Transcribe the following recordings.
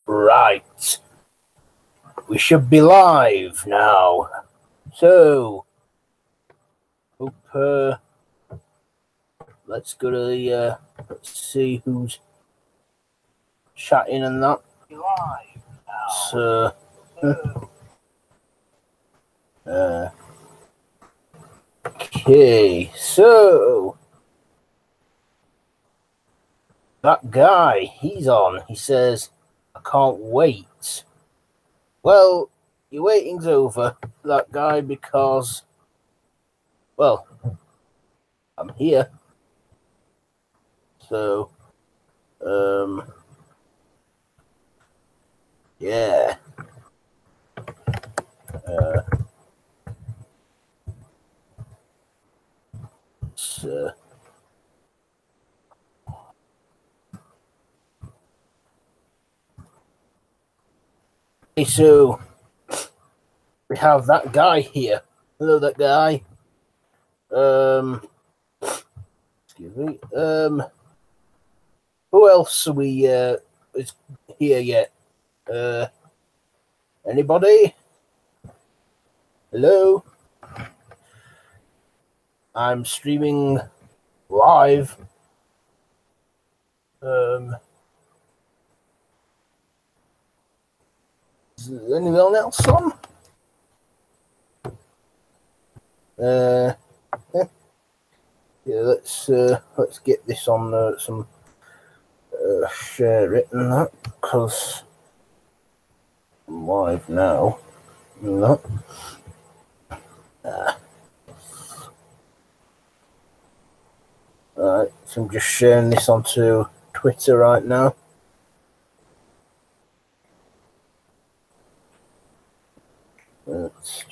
Right. We should be live now. So, hope, let's go to the, let's see who's chatting and that. Live now. So, okay, so that guy, he's on. He says, I can't wait. Well, your waiting's over, that guy, because, well, I'm here. So, yeah. So we have that guy here. Hello, that guy. Excuse me. Who else are we is here yet? Anybody? Hello? I'm streaming live. Is there anyone else on? Yeah, let's get this on some share it and that, because I'm live now. No. Alright, so I'm just sharing this onto Twitter right now. It's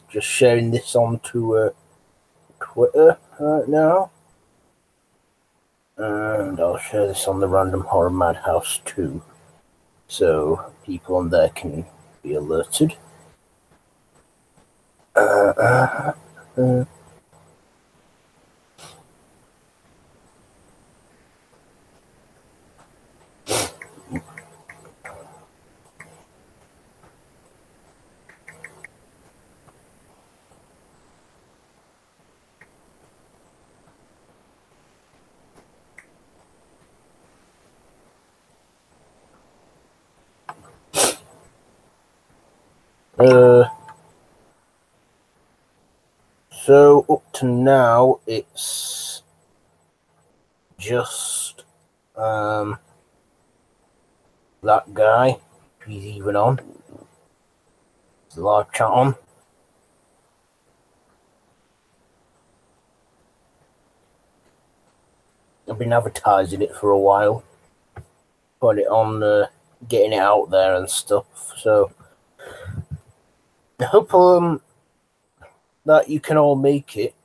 just sharing this onto Twitter right now, and I'll share this on the Random Horror Madhouse too, so people on there can be alerted. So up to now, it's just that guy. He's even on. There's a live chat on. I've been advertising it for a while, put it on, getting it out there and stuff. So I hope that you can all make it.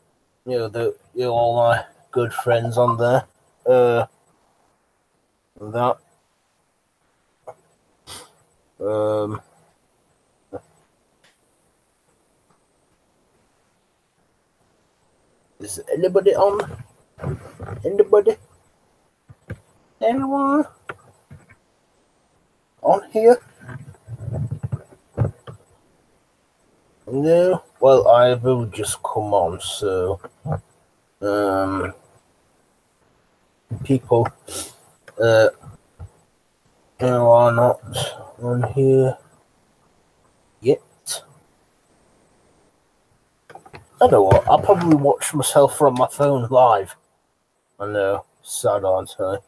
You know, all my good friends on there. That. Is anybody on? Anybody? Anyone on here? No? Well, I will just come on, so people who are not on here yet. I don't know what, I'll probably watch myself from my phone live. I know, sad, aren't I?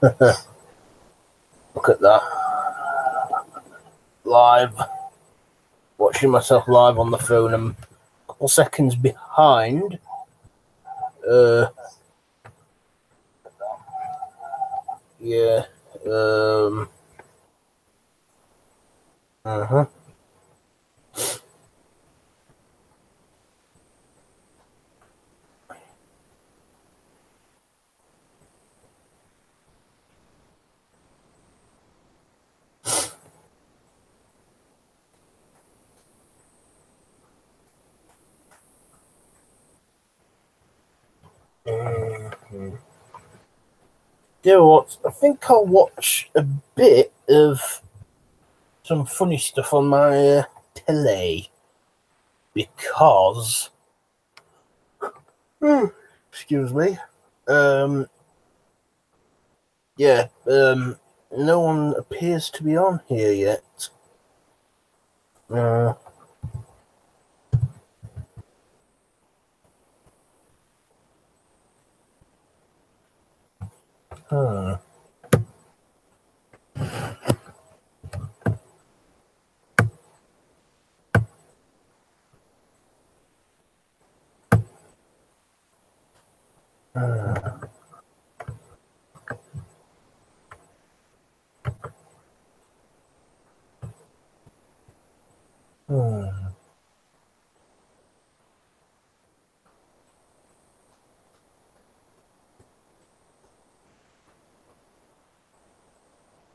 Look at that. Live. Watching myself live on the phone. I'm a couple seconds behind. Yeah. Uh-huh. You know what? I think I'll watch a bit of some funny stuff on my telly because, excuse me, yeah, no one appears to be on here yet.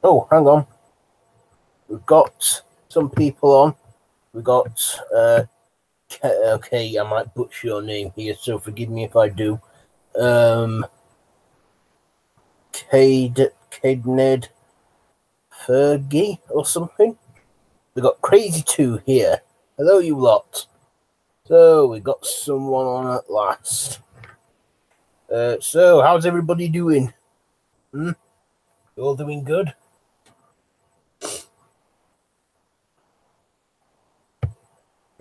Oh, hang on. We've got some people on. We've got, okay, I might butcher your name here, so forgive me if I do. Cadened Fergie or something. We got Crazy 2 here. Hello, you lot. So, we got someone on at last. So, how's everybody doing? You all doing good?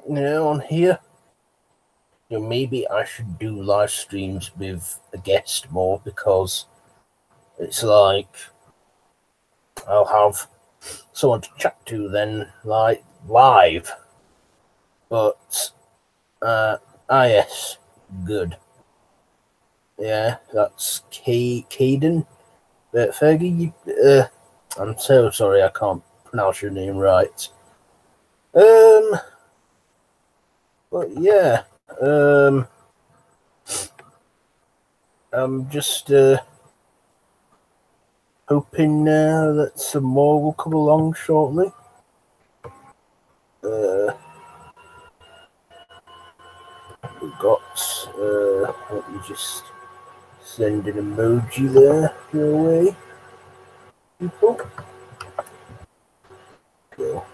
You know, on here. You know, maybe I should do live streams with a guest more because it's like I'll have someone to chat to then, like, live. But, yes, good. Yeah, that's Caden. Fergie, I'm so sorry I can't pronounce your name right. But yeah, I'm just hoping that some more will come along shortly. We've got, let me just send an emoji there your way, people. Go.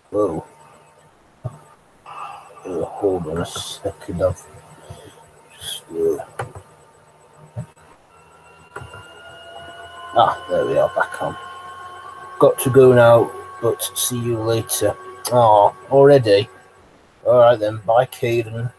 Whoa. Hold on a second. I've just, there we are, back on. Got to go now, but see you later. Oh, already? Alright then, bye, Caden.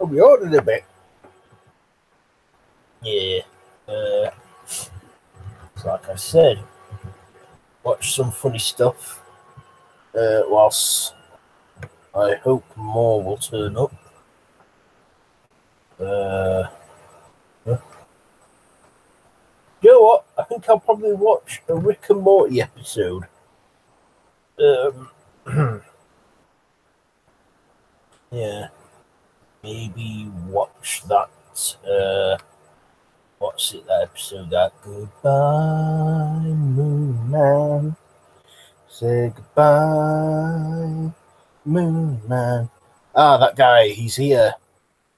I'll be on in a bit. Yeah. Like I said, watch some funny stuff. Whilst I hope more will turn up. You know what? I think I'll probably watch a Rick and Morty episode. Yeah. Maybe watch that what's it, that episode, that goodbye, Moon Man. Say goodbye, Moon Man. Ah, that guy, he's here.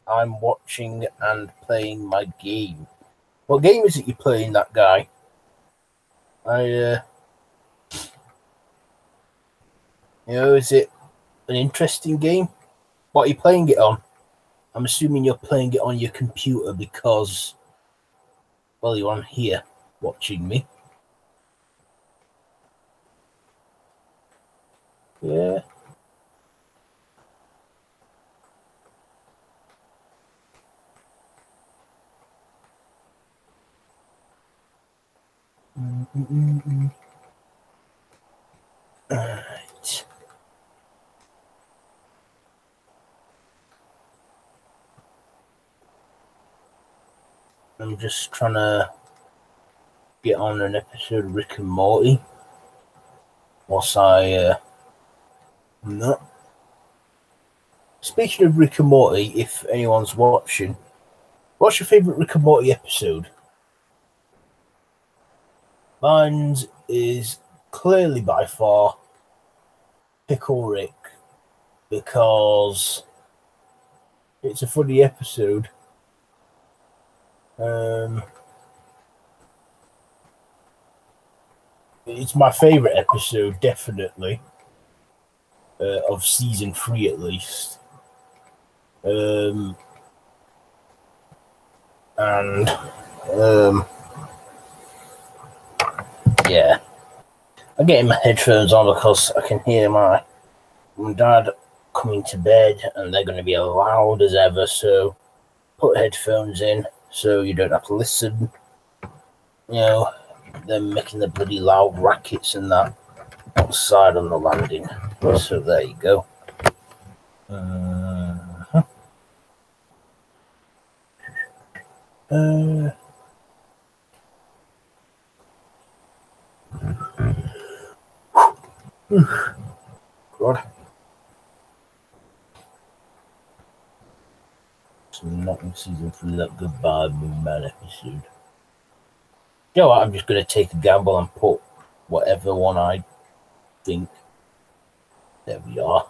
I'm watching and playing my game. What game is it you're playing, that guy? Is it an interesting game? What are you playing it on? I'm assuming you're playing it on your computer because, well, you're on here watching me. Yeah. Alright. I'm just trying to get on an episode of Rick and Morty. Whilst no. Speaking of Rick and Morty, if anyone's watching, what's your favourite Rick and Morty episode? Mine is clearly by far Pickle Rick, because it's a funny episode. It's my favourite episode, definitely, of season 3 at least. Yeah. I'm getting my headphones on because I can hear my mum and dad coming to bed and they're going to be loud as ever, so put headphones in so you don't have to listen. Them making the bloody loud rackets and that outside on the landing. So there you go. God. So not in season 3, that Goodbye Moon Man episode. You know what, I'm just going to take a gamble and put whatever one I think. There we are.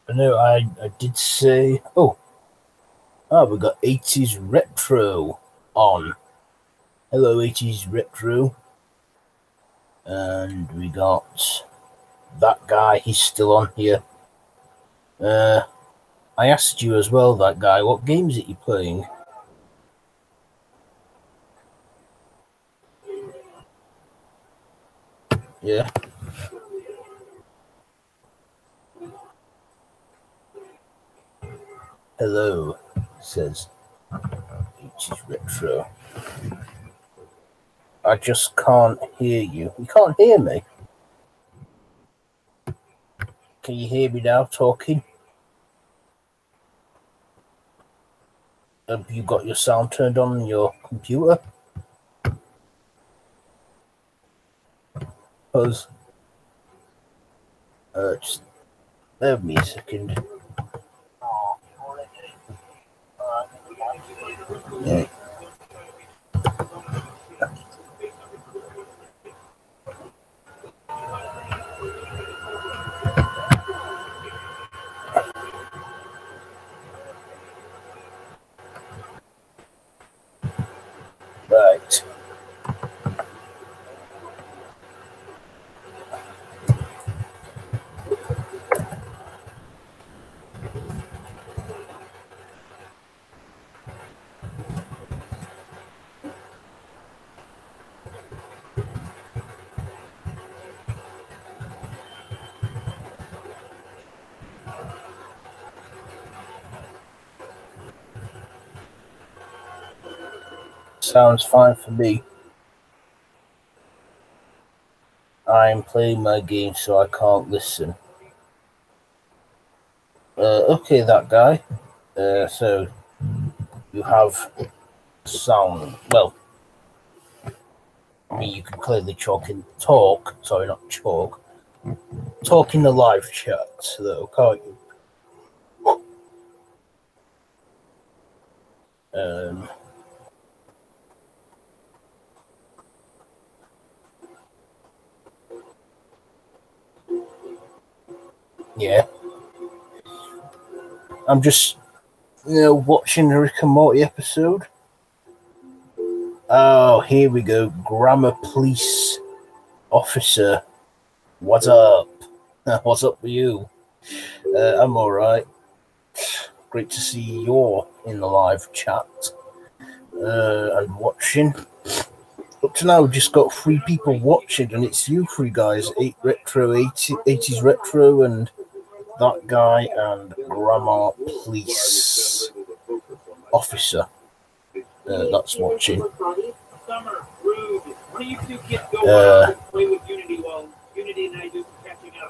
No, I did say, we got 80s Retro on. Hello, 80s Retro. And we got that guy, he's still on here. I asked you as well, that guy, what game is it you're playing? Yeah. Hello, says 80s Retro. I just can't hear you. You can't hear me? Can you hear me now talking? Have you got your sound turned on your computer? Because, just bear with me a second. Yeah. Right. Sounds fine for me. I'm playing my game, so I can't listen. Okay, that guy. So you have sound. Well, I mean, you can clearly talk. Sorry, not chalk. Talk in the live chat, though, can't you? Yeah. I'm just, watching the Rick and Morty episode. Oh, here we go. Grammar police officer. What's up? What's up with you? I'm alright. Great to see you're in the live chat and watching. Up to now, we've just got 3 people watching, and it's you 3 guys. 80s retro, and that guy, and grammar police officer. That's watching.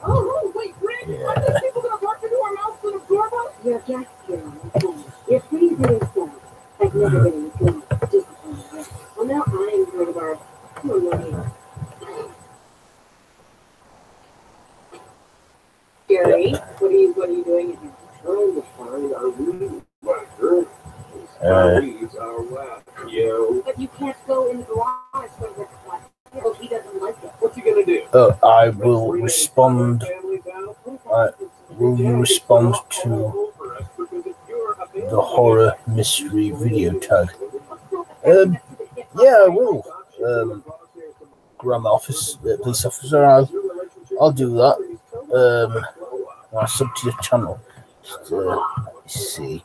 Oh, wait, Rick! Yeah. Are these people gonna bark into our mouths and absorb us? You're just You're pretty good at stuff. I've never been in a good discipline. Well, now I'm part of our Jerry, what are you doing in here? Trying to find our weed whacker. Weeds are whack, yo. But you can't go in the garage for the whack. Well, he doesn't like it. What's he gonna do? I will respond. Will you respond to the horror mystery video tag? Yeah, I will. Grammar office, police officer. I'll do that. I'll sub to your channel. Let's see.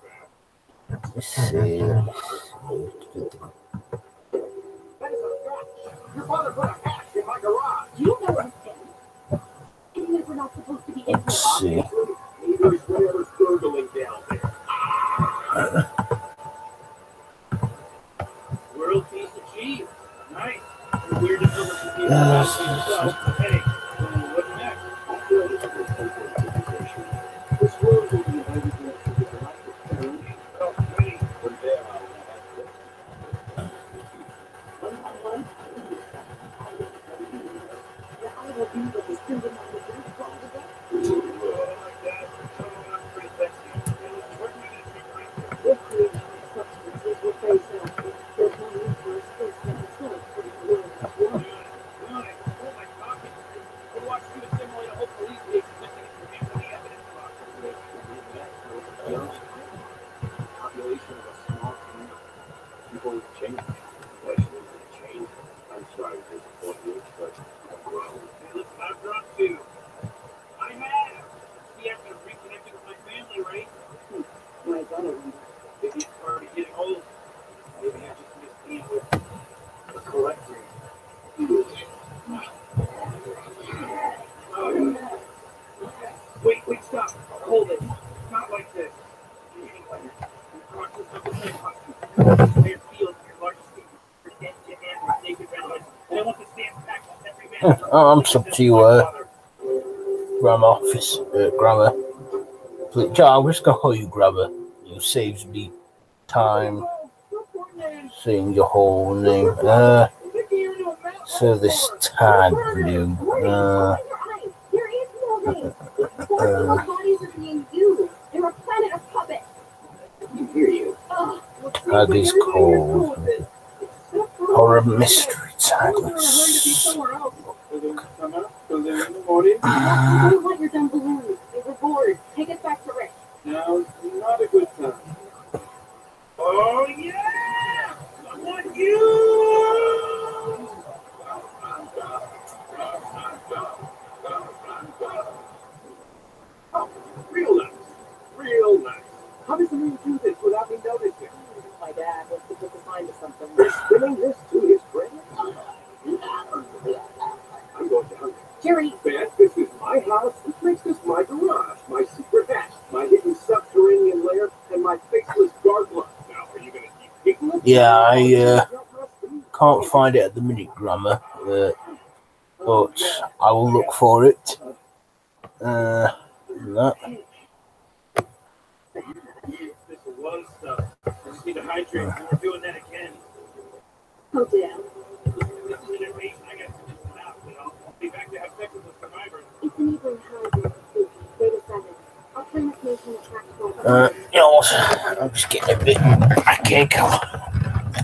Your father put a hatch in my garage. You know what I'm saying? Even if we're not supposed to be in Let's see. There's whatever's gurgling down there. World piece of cheese. Nice. We're just over to the Hey, what's next? This world will be everything Wait, stop. Hold it. Not like this. I'm sub to you, grammar office, grammar. I'm just gonna call you grammar. It saves me time saying your whole name. So this tag view. Tag is called horror mystery tag. Take it back to Rick. Now, not a good time. Oh, yeah! I want you! Oh, real nice. Real nice. How does a man do this without me noticing? My dad wants to put his mind to something. They're spinning this to his brain? I'm going down. Jerry. Beth, this is my house. This makes this my garage, my secret hatch, my hidden subterranean lair, and my faceless guard block. Now, are you going to keep picking it? Yeah, can't find it at the minute, Grammar, but I will look for it. That. Oh, damn. You know what? I'm just getting a bit backache.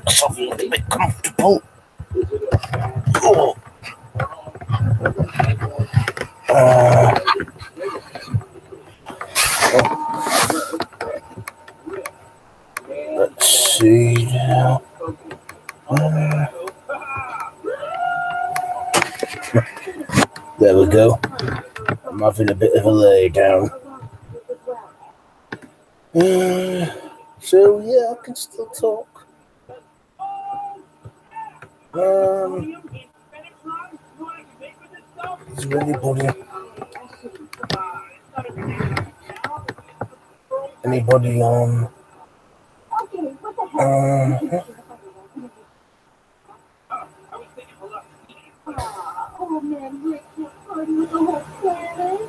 So I'm a bit comfortable. Oh. Let's see now. There we go. I'm having a bit of a lay down. So yeah, I can still talk. Is there anybody on? Oh man, Rick, you're partying with the whole planet.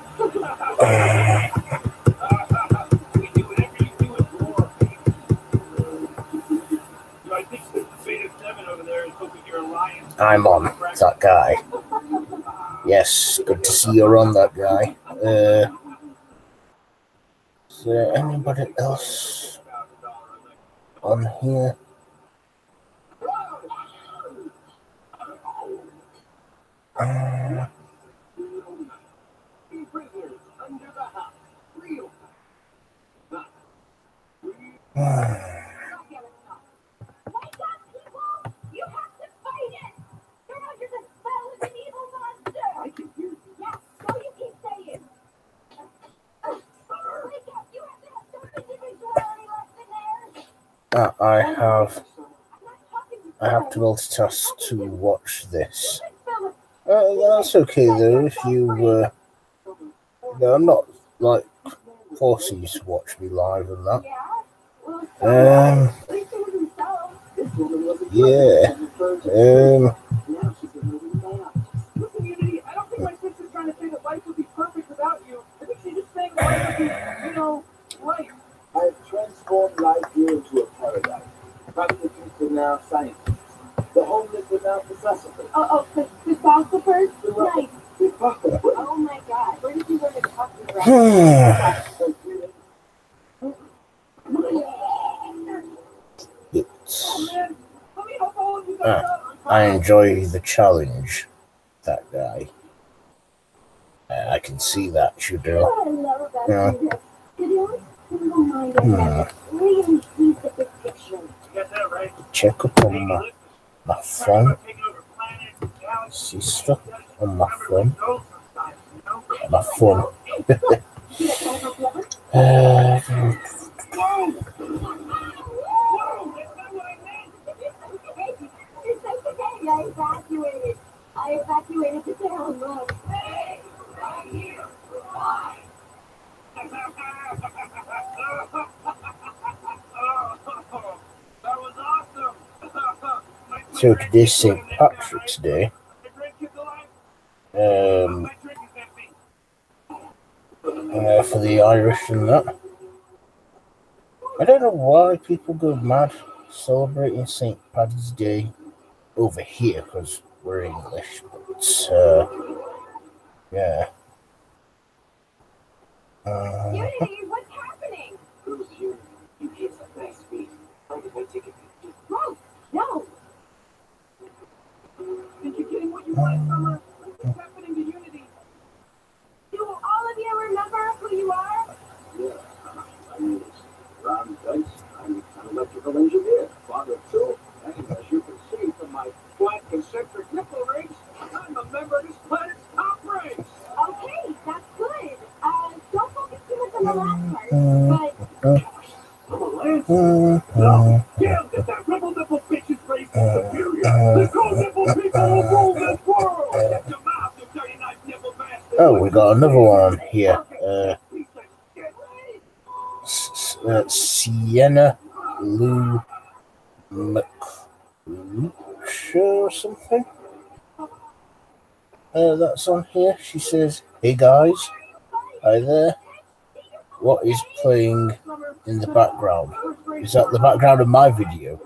I'm on that guy. Yes, good to see you're on that guy. Is there anybody else on here? I have to multitask to watch this. That's okay though. If you, no, I'm not like forcing you to watch me live and that. Yeah. I've transformed life here into a paradise. Prostitutes are now scientists. The homeless are now philosophers. The philosophers? Nice. Oh my God. Where did you learn to talk to I enjoy the challenge, that guy. I can see that you do. Yeah. Check up on my phone. See stuff on my phone. My phone. I evacuated the town. Look. Hey, right here. Why? That was awesome. So today's St. Patrick's Day. For the Irish and that. I don't know why people go mad celebrating St. Paddy's Day over here because we're English, but yeah. Unity, what's happening? Who's you? You kids have nice feet. How did I take a picture? No. Think you're getting what you want, Summer? What's happening to Unity? Do all of you remember who you are? Yeah. My name is Ron Dice. I'm an electrical engineer, father of two, and as you can see from my flat concentric nipple rings, I'm a member of this planet's top race. Okay, that's good. Don't focus too much on the last part, but... I'm a Lancer. No, yeah, get that rebel nipple bitch's race superior. The gold nipple people will rule this world. Get your mouth, you dirty knife nipple bastard. Oh, we got another one here. Sienna Lou McCrew. show or something. That's on here. She says, "Hey guys, hi there. What is playing in the background? Is that the background of my video?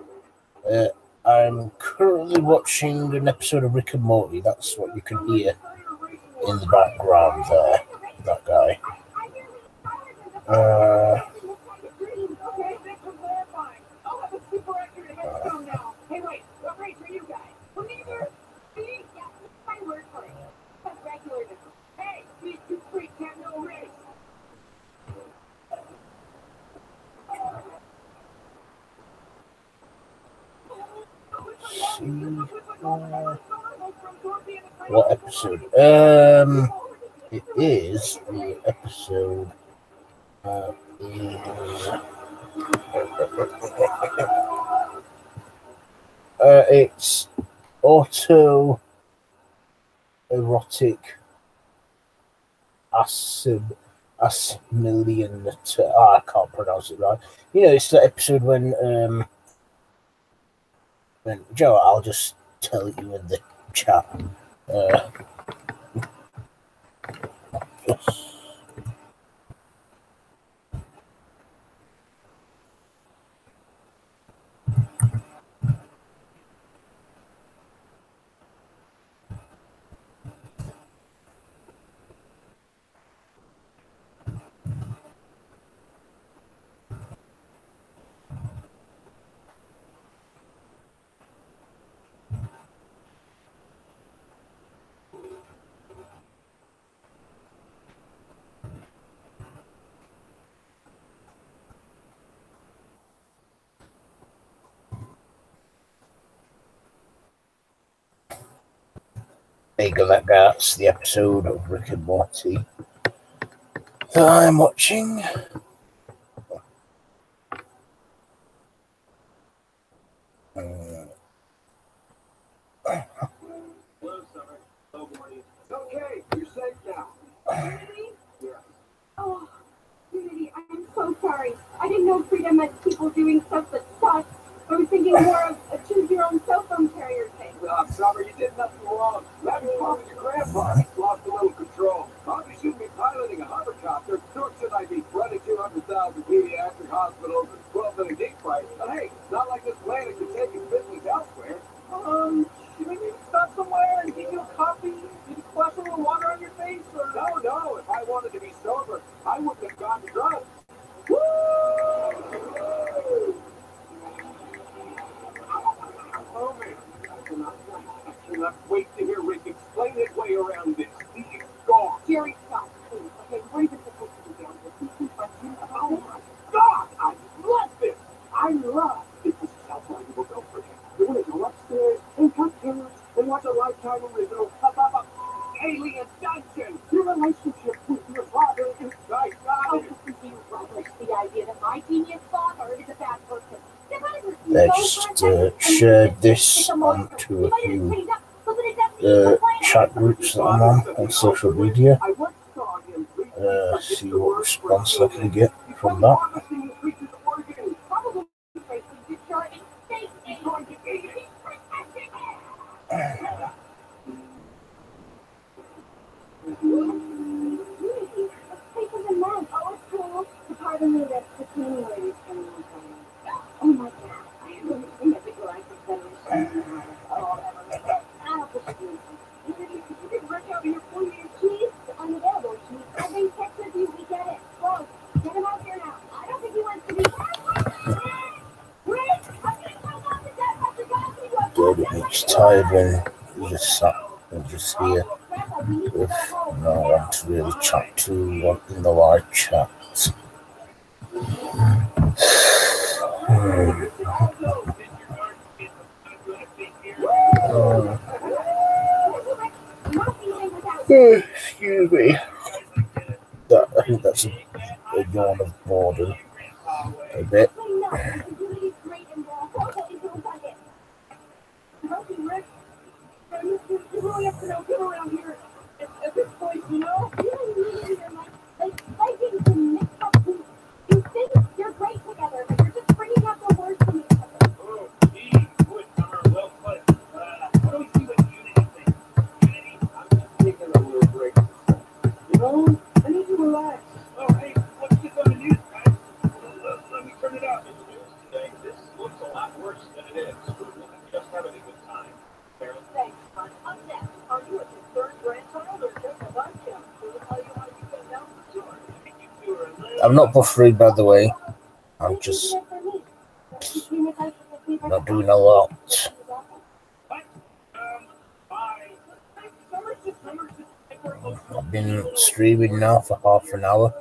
I'm currently watching an episode of Rick and Morty. That's what you can hear in the background there. That guy. What episode? It is the episode it's auto erotic assimilian. I can't pronounce it right. You know, it's the episode when Joe, I'll just tell you in the chat. That's the episode of Rick and Morty that I'm watching. Okay, you're safe now. Oh, Unity, I'm so sorry. I didn't know freedom meant people doing stuff that sucks. I was thinking more of a choose-your-own cell phone carrier thing. I'm sorry, you did nothing wrong. Let me talk to your grandpa. Lost a little control. Probably shouldn't be piloting a hovercopter, nor should I be running 200,000 pediatric hospitals and 12 million gig price. But hey, it's not like this planet can take its business elsewhere. Should we maybe stop somewhere and give you a coffee? Maybe splash a little water on your face? Or... No. If I wanted to be sober, I wouldn't have gotten drunk. Woo! Oh, man. I cannot wait to hear Rick explain his way around this. He is gone. Jerry, stop, please. Okay, we're even supposed to be down here. Please keep questioning about it. God, I love this. I love this. This is how far you will go for him. You want to go upstairs and cut cameras and watch a Lifetime original about Alien Dungeon. Your relationship with your father is nice. Oh, you rubbish the idea that my genius father is a bad person. Let's share this onto a few chat groups that I'm on social media. See what response I can get from that. Oh my God. Good, it makes tired when you just sat and just here with no one to really chat to in the live chat. Excuse me. I think that's a yawn of boredom. A bit. I'm not buffering, by the way. I'm just not doing a lot. I've been streaming now for half an hour,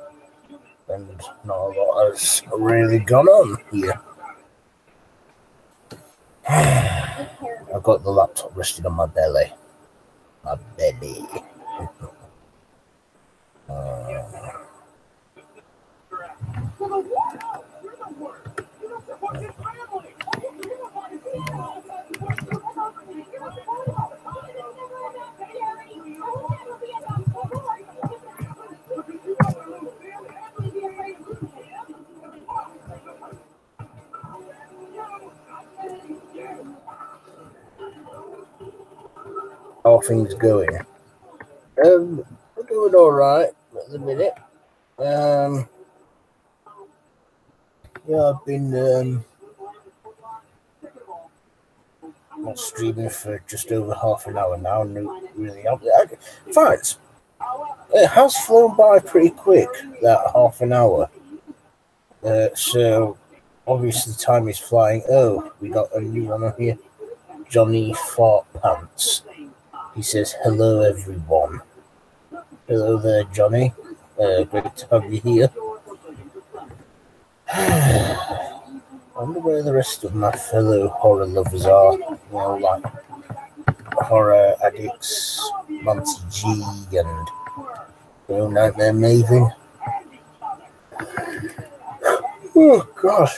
and not a lot has really gone on here. I've got the laptop resting on my belly. My belly. How are things going? We're doing all right at the minute. Yeah, I've been streaming for just over half an hour now, and really, fine. It has flown by pretty quick, that half an hour. So obviously time is flying. Oh, we got a new one on here. Johnny Fart Pants. He says, "Hello, everyone." Hello there, Johnny. Great to have you here. I wonder where the rest of my fellow horror lovers are. You know, like horror addicts, Monty G, and Nightmare Maven. Oh, God.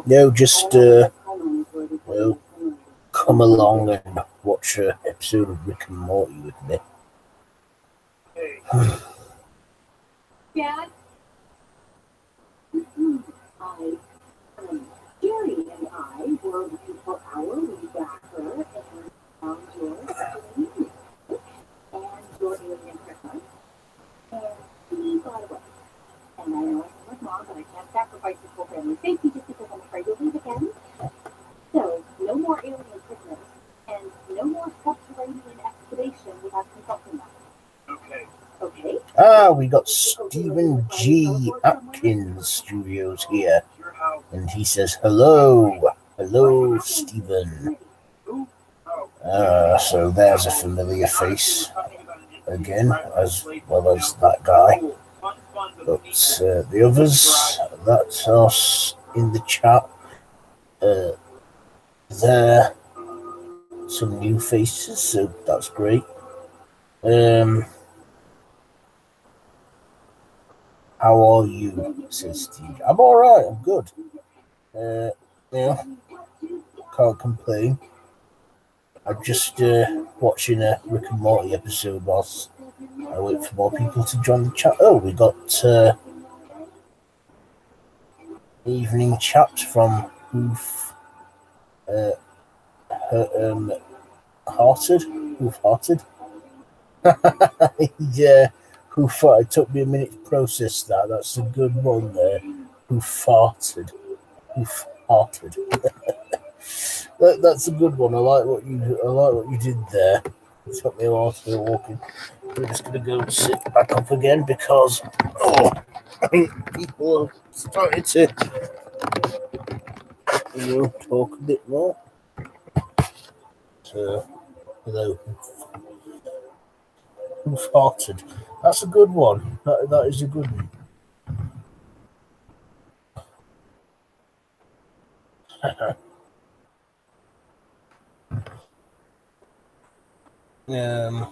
No, just come along and watch an episode of Rick and Morty with me. Dad? Jerry and I were looking for our backer and found yours and your alien Christmas. And he got away. And I know I told Mom that I can't sacrifice his whole family safety just because I'm afraid you'll leave again. So, no more alien Christmas and no more subterranean excavation without consulting them. Okay. Okay? We got Stephen G. Atkins Studios here, and he says hello. Hello, Stephen. So there's a familiar face again, as well as that guy. But the others that are in the chat, there some new faces, so that's great. How are you? Says Steve. I'm alright, I'm good. Yeah, can't complain. I'm just watching a Rick and Morty episode whilst I wait for more people to join the chat. Oh, we got evening chat from Hoof Hearted. Yeah, Hoof. It took me a minute to process that. That's a good one there. Hoof Hearted. That's a good one. I like what you did there. It took me a while to go walking. We're just gonna go sit back up again because I think people are starting to talk a bit more. So hello. Who farted? That's a good one. That is a good one. Yeah.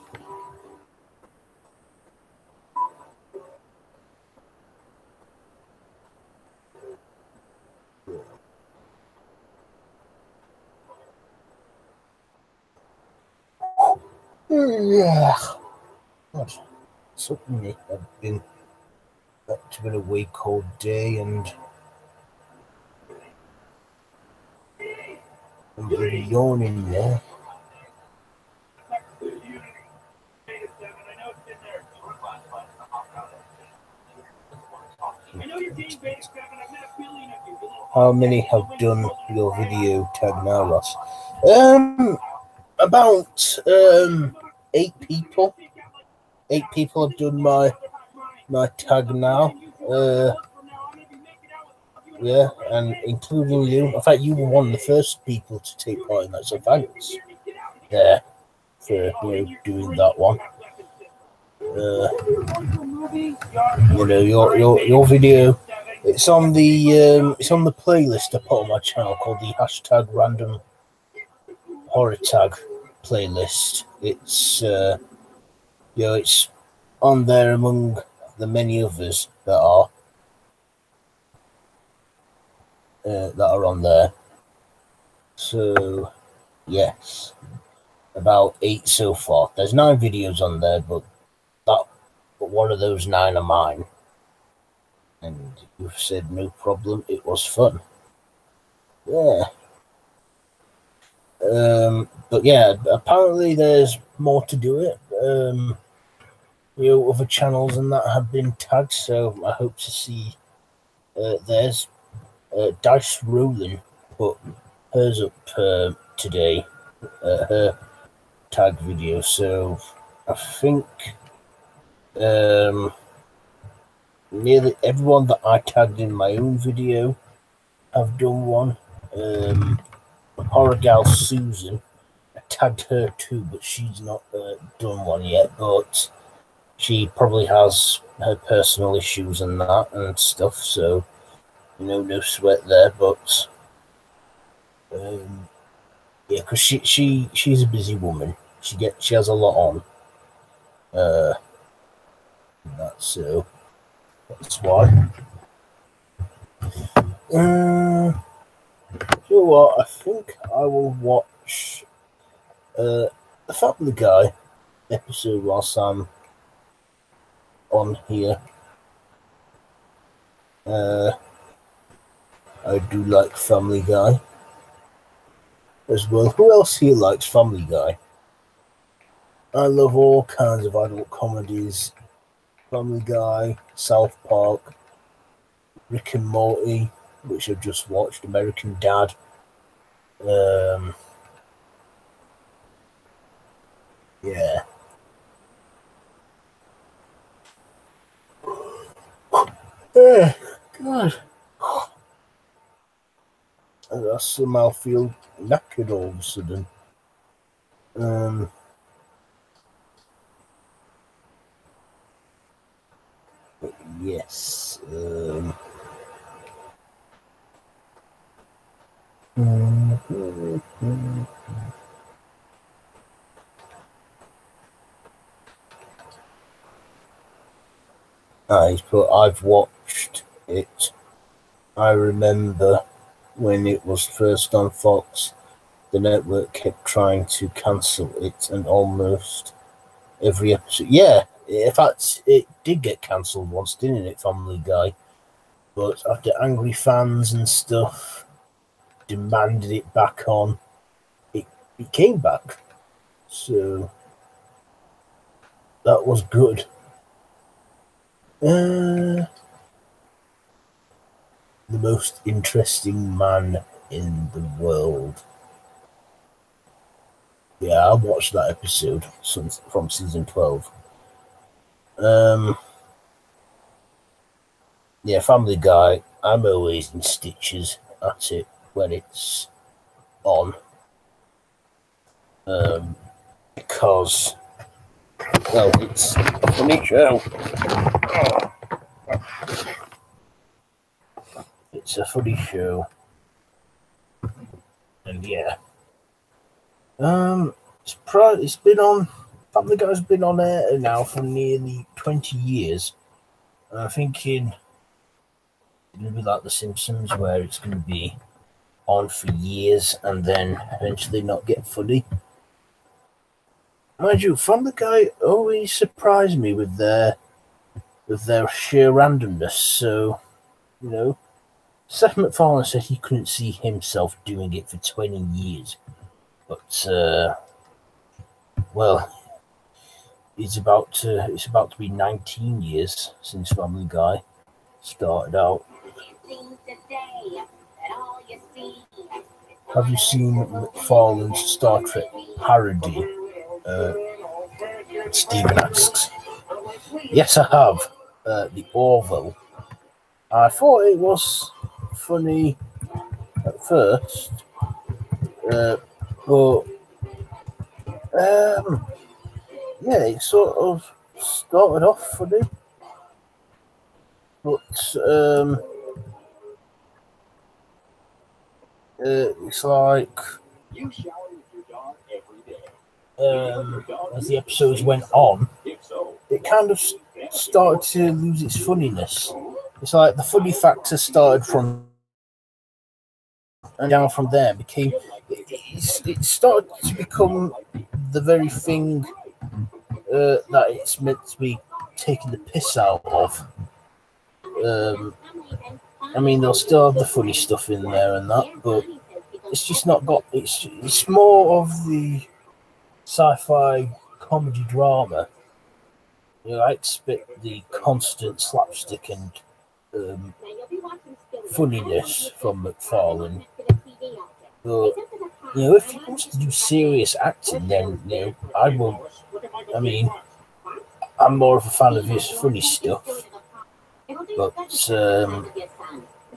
God, something I've been a week all day and I'm really yawning there. How many have done your video tag now, Ross? About 8 people. 8 people have done my tag now. Yeah, and including you. In fact, you were one of the first people to take part in that, so thanks. Yeah, for doing that one. Your video. It's on the playlist I put on my channel called the hashtag Random Horror Tag playlist. It's it's on there among the many others that are on there. So yes, about 8 so far. There's 9 videos on there, but one of those 9 are mine. And you've said no problem. It was fun. Yeah. But yeah, apparently there's more to do it. Other channels and that have been tagged, so I hope to see theirs. Dice Rolling put hers up today, her tag video. So I think nearly everyone that I tagged in my own video have done one. Horror Gal Susan, I tagged her too, but she's not done one yet. But she probably has her personal issues and that and stuff, so no sweat there. But yeah, because she's a busy woman. She has a lot on. That's why. You know what? I think I will watch the Family Guy episode whilst I'm on here. I do like Family Guy as well. Who else here likes Family Guy? I love all kinds of adult comedies. Family Guy, South Park, Rick and Morty, which I've just watched, American Dad. Yeah. Yeah, God. I somehow feel knackered all of a sudden. But yes. I've watched it. I remember when it was first on Fox, the network kept trying to cancel it, and almost every episode. Yeah, in fact, it did get cancelled once, didn't it, Family Guy? But after angry fans and stuff demanded it back on, it came back. So that was good. The most interesting man in the world. Yeah, I watched that episode from season 12. Yeah, Family Guy. I'm always in stitches at it when it's on. Because, well, it's a funny show. It's a funny show. And yeah. It's been on. Family Guy's been on air now for nearly 20 years. And I'm thinking it's going to be like The Simpsons, where it's going to be on for years and then eventually not get funny. Mind you, Family Guy always surprised me with their sheer randomness. So, you know, Seth MacFarlane said he couldn't see himself doing it for 20 years. But, well, it's about to be 19 years since Family Guy started out. Have you seen MacFarlane's Star Trek parody? Stephen asks. Yes, I have. The Orville. I thought it was funny at first, but yeah, it sort of started off funny, but it's like as the episodes went on, it kind of started to lose its funniness. It's like the funny factor started from and down from there. It started to become the very thing that it's meant to be taking the piss out of. I mean, they'll still have the funny stuff in there and that, but it's just not got. It's more of the sci-fi comedy drama. You know, I expect the constant slapstick and funniness from MacFarlane. But, you know, if he wants to do serious acting, then, you know, I won't. I mean, I'm more of a fan of his funny stuff. But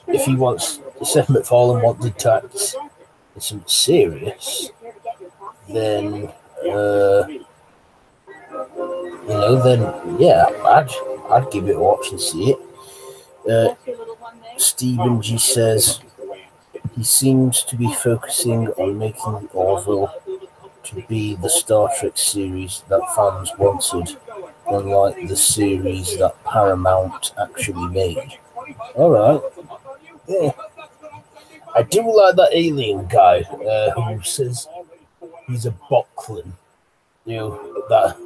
if he wants, if Seth MacFarlane wanted to act in something serious, then, you know, then, yeah, I'd give it a watch and see it. Stephen G says he seems to be focusing on making the Orville to be the Star Trek series that fans wanted, unlike the series that Paramount actually made. Alright. Yeah. I do like that alien guy who says he's a Bocklin. You know, that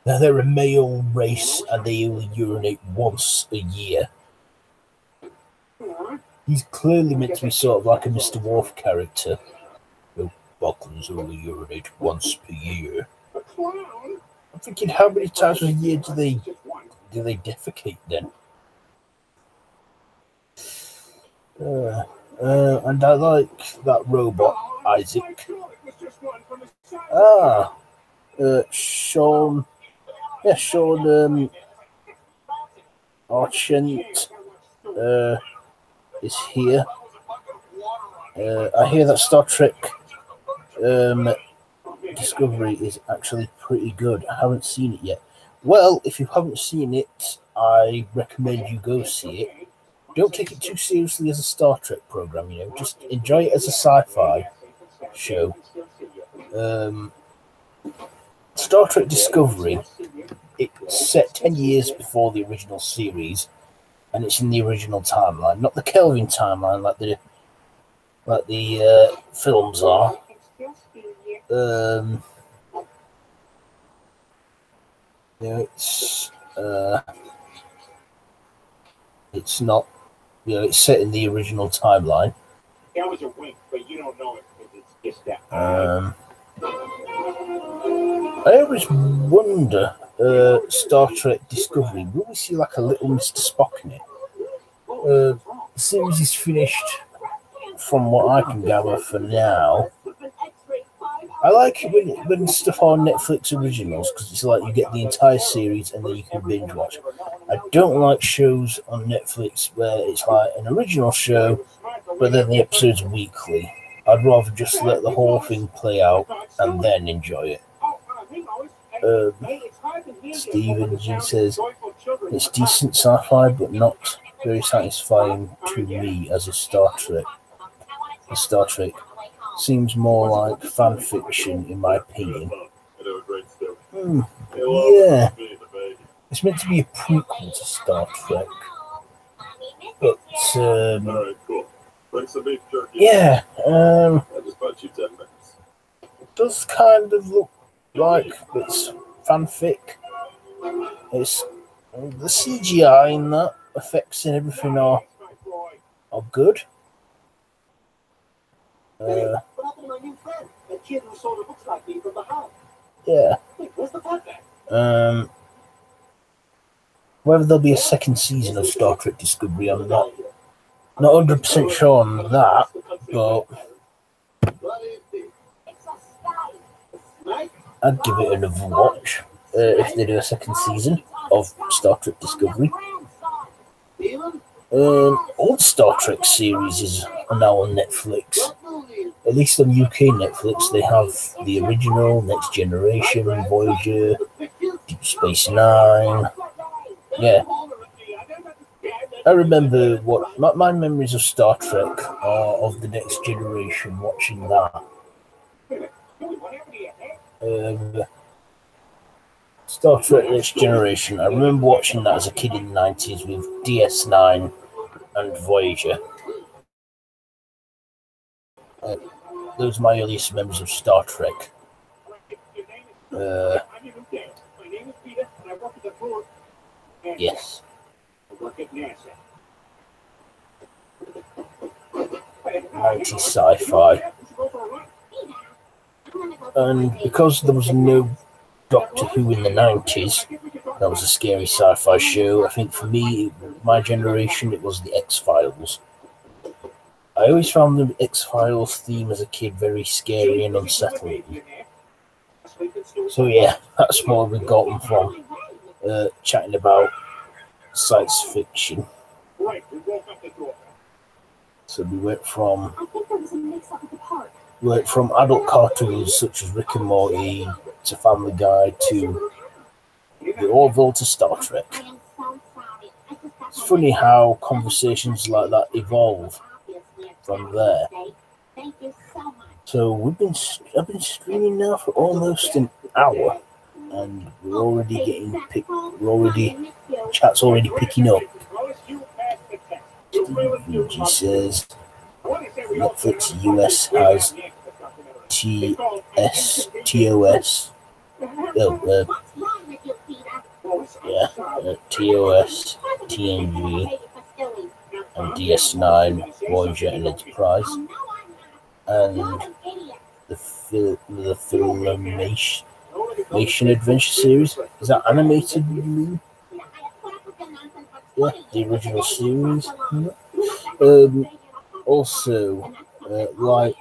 they're a male race and they only urinate once a year. He's clearly meant to be sort of like a Mr. Worf character. You know, Bocklins only urinate once per year. I'm thinking, how many times a year do they defecate then? And I like that robot, Isaac. Sean. Yeah, Sean Archant. is here. I hear that Star Trek Discovery is actually pretty good. I haven't seen it yet. Well, if you haven't seen it, I recommend you go see it. Don't take it too seriously as a Star Trek program, you know. Just enjoy it as a sci-fi show. Star Trek Discovery, it's set 10 years before the original series, and it's in the original timeline, not the Kelvin timeline like the films are. You know, it's not, you know, it's set in the original timeline. That was a wink, but you don't know it because it's just that. I always wonder, Star Trek Discovery, will we see like a little Mr. Spock in it? The series is finished, from what I can gather for now. I like it when stuff on Netflix originals, because it's like you get the entire series and then you can binge watch. I don't like shows on Netflix where it's like an original show, but then the episodes are weekly. I'd rather just let the whole thing play out and then enjoy it. Stephen G says, it's decent sci-fi, but not very satisfying to me as a Star Trek. Star Trek seems more like fan fiction, in my opinion. Yeah. It's meant to be a prequel to Star Trek. But, yeah, it does kind of look like it's fanfic. It's the CGI in that, effects and everything are good. Yeah. Whether there'll be a second season of Star Trek Discovery, I'm not 100% sure on that, but I'd give it another watch if they do a second season of Star Trek Discovery. All the Star Trek series are now on Netflix. At least on UK Netflix, they have the original, Next Generation, Voyager, Deep Space Nine. Yeah. I remember my memories of Star Trek are of the Next Generation, watching that. Star Trek Next Generation, I remember watching that as a kid in the 90s with DS9 and Voyager. Those are my earliest memories of Star Trek. Yes. 90s sci-fi. And because there was no Doctor Who in the 90s, that was a scary sci-fi show. I think for me, my generation, it was the X-Files. I always found the X-Files theme as a kid very scary and unsettling. So yeah, that's where we got from chatting about science fiction. So we went from adult cartoons such as Rick and Morty to Family Guy to the Orville to Star Trek. It's funny how conversations like that evolve from there. So I've been streaming now for almost an hour, and we're already chat's already picking up. He says Netflix US has TOS, TOS, TNG, and DS9, Voyager, and Enterprise, and the Filmation Adventure series. Is that animated? Yeah, the original series. Also, like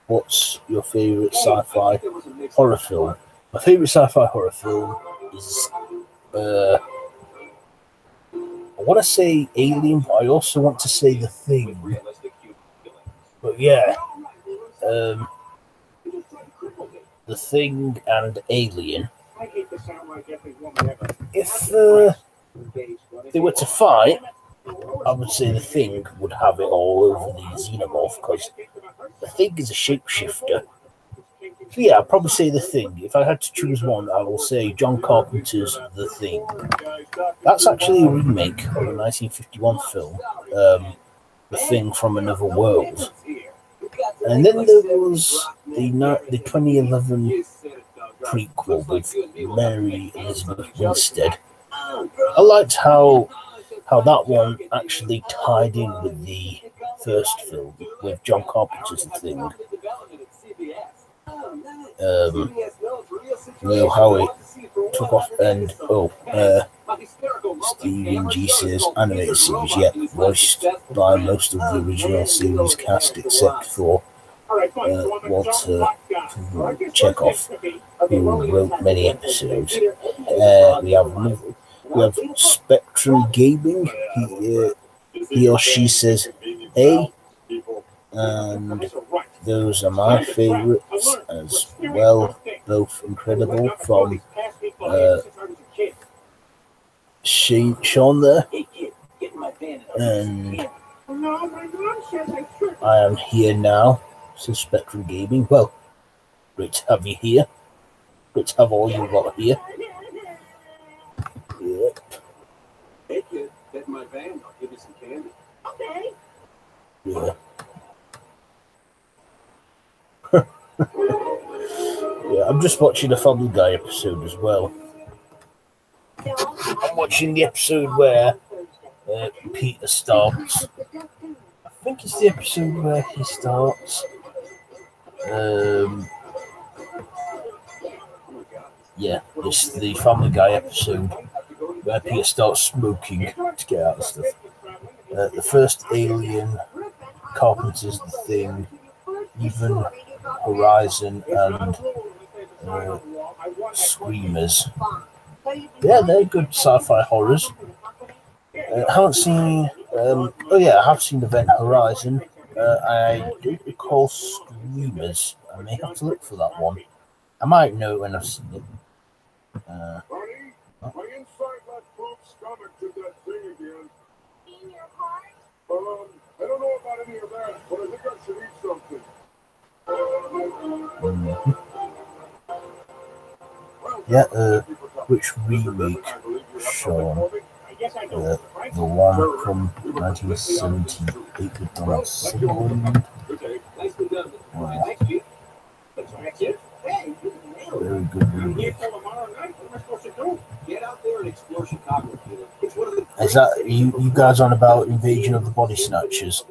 what's your favourite sci-fi horror film? My favourite sci-fi horror film is I want to say Alien, but I also want to say The Thing. But yeah, The Thing and Alien. If they were to fight, I would say The Thing would have it all over the Xenomorph, because The Thing is a shapeshifter. So yeah, I'd probably say The Thing. If I had to choose one, I will say John Carpenter's The Thing. That's actually a remake of a 1951 film, The Thing from Another World. And then there was the 2011 prequel with Mary Elizabeth Winstead. I liked how that one actually tied in with the first film with John Carpenter's The Thing. How it took off, and Stephen G. says animated series, yet voiced by most of the original series cast except for Walter Chekhov, who wrote many episodes. We have Spectrum Gaming. He or she says A, and those are my favourites as well, both incredible, from Sean there. And I am here now, says Spectrum Gaming. Well, great to have you here. Great to have all you got here. Yep. Hey kid, get in my van, I'll give you some candy. Okay. Yeah. Yeah, I'm just watching a Family Guy episode as well. I'm watching the episode where Peter starts. I think it's the episode where he starts. Yeah, it's the Family Guy episode where Peter starts smoking to get out of stuff. The first Alien, Carpenter's The Thing, even Horizon and Screamers. Yeah, they're good sci-fi horrors. I haven't seen... I have seen Event Horizon. I don't recall Screamers. I may have to look for that one. I might know when I've seen it. My inside got poop stomach to that thing again. In your heart? I don't know about any of that, but I think I should eat something. Yeah, which remake, Sean? The one from 1978 with Donald Sutherland. Very good remake. Is that you guys on about Invasion of the Body Snatchers?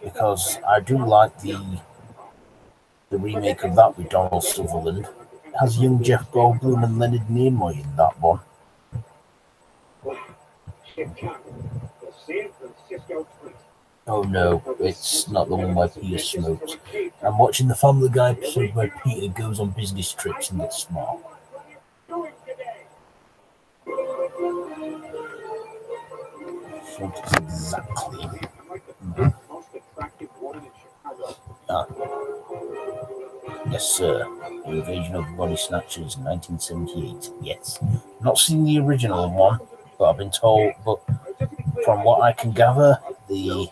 Because I do like the remake of that with Donald Sutherland. It has young Jeff Goldblum and Leonard Nimoy in that one. Oh no, it's not the one where Peter smokes. I'm watching the Family Guy episode where Peter goes on business trips and gets smart. Exactly. Yes, sir. Invasion of the Body Snatchers, 1978. Yes. Not seen the original one, but I've been told. But from what I can gather, the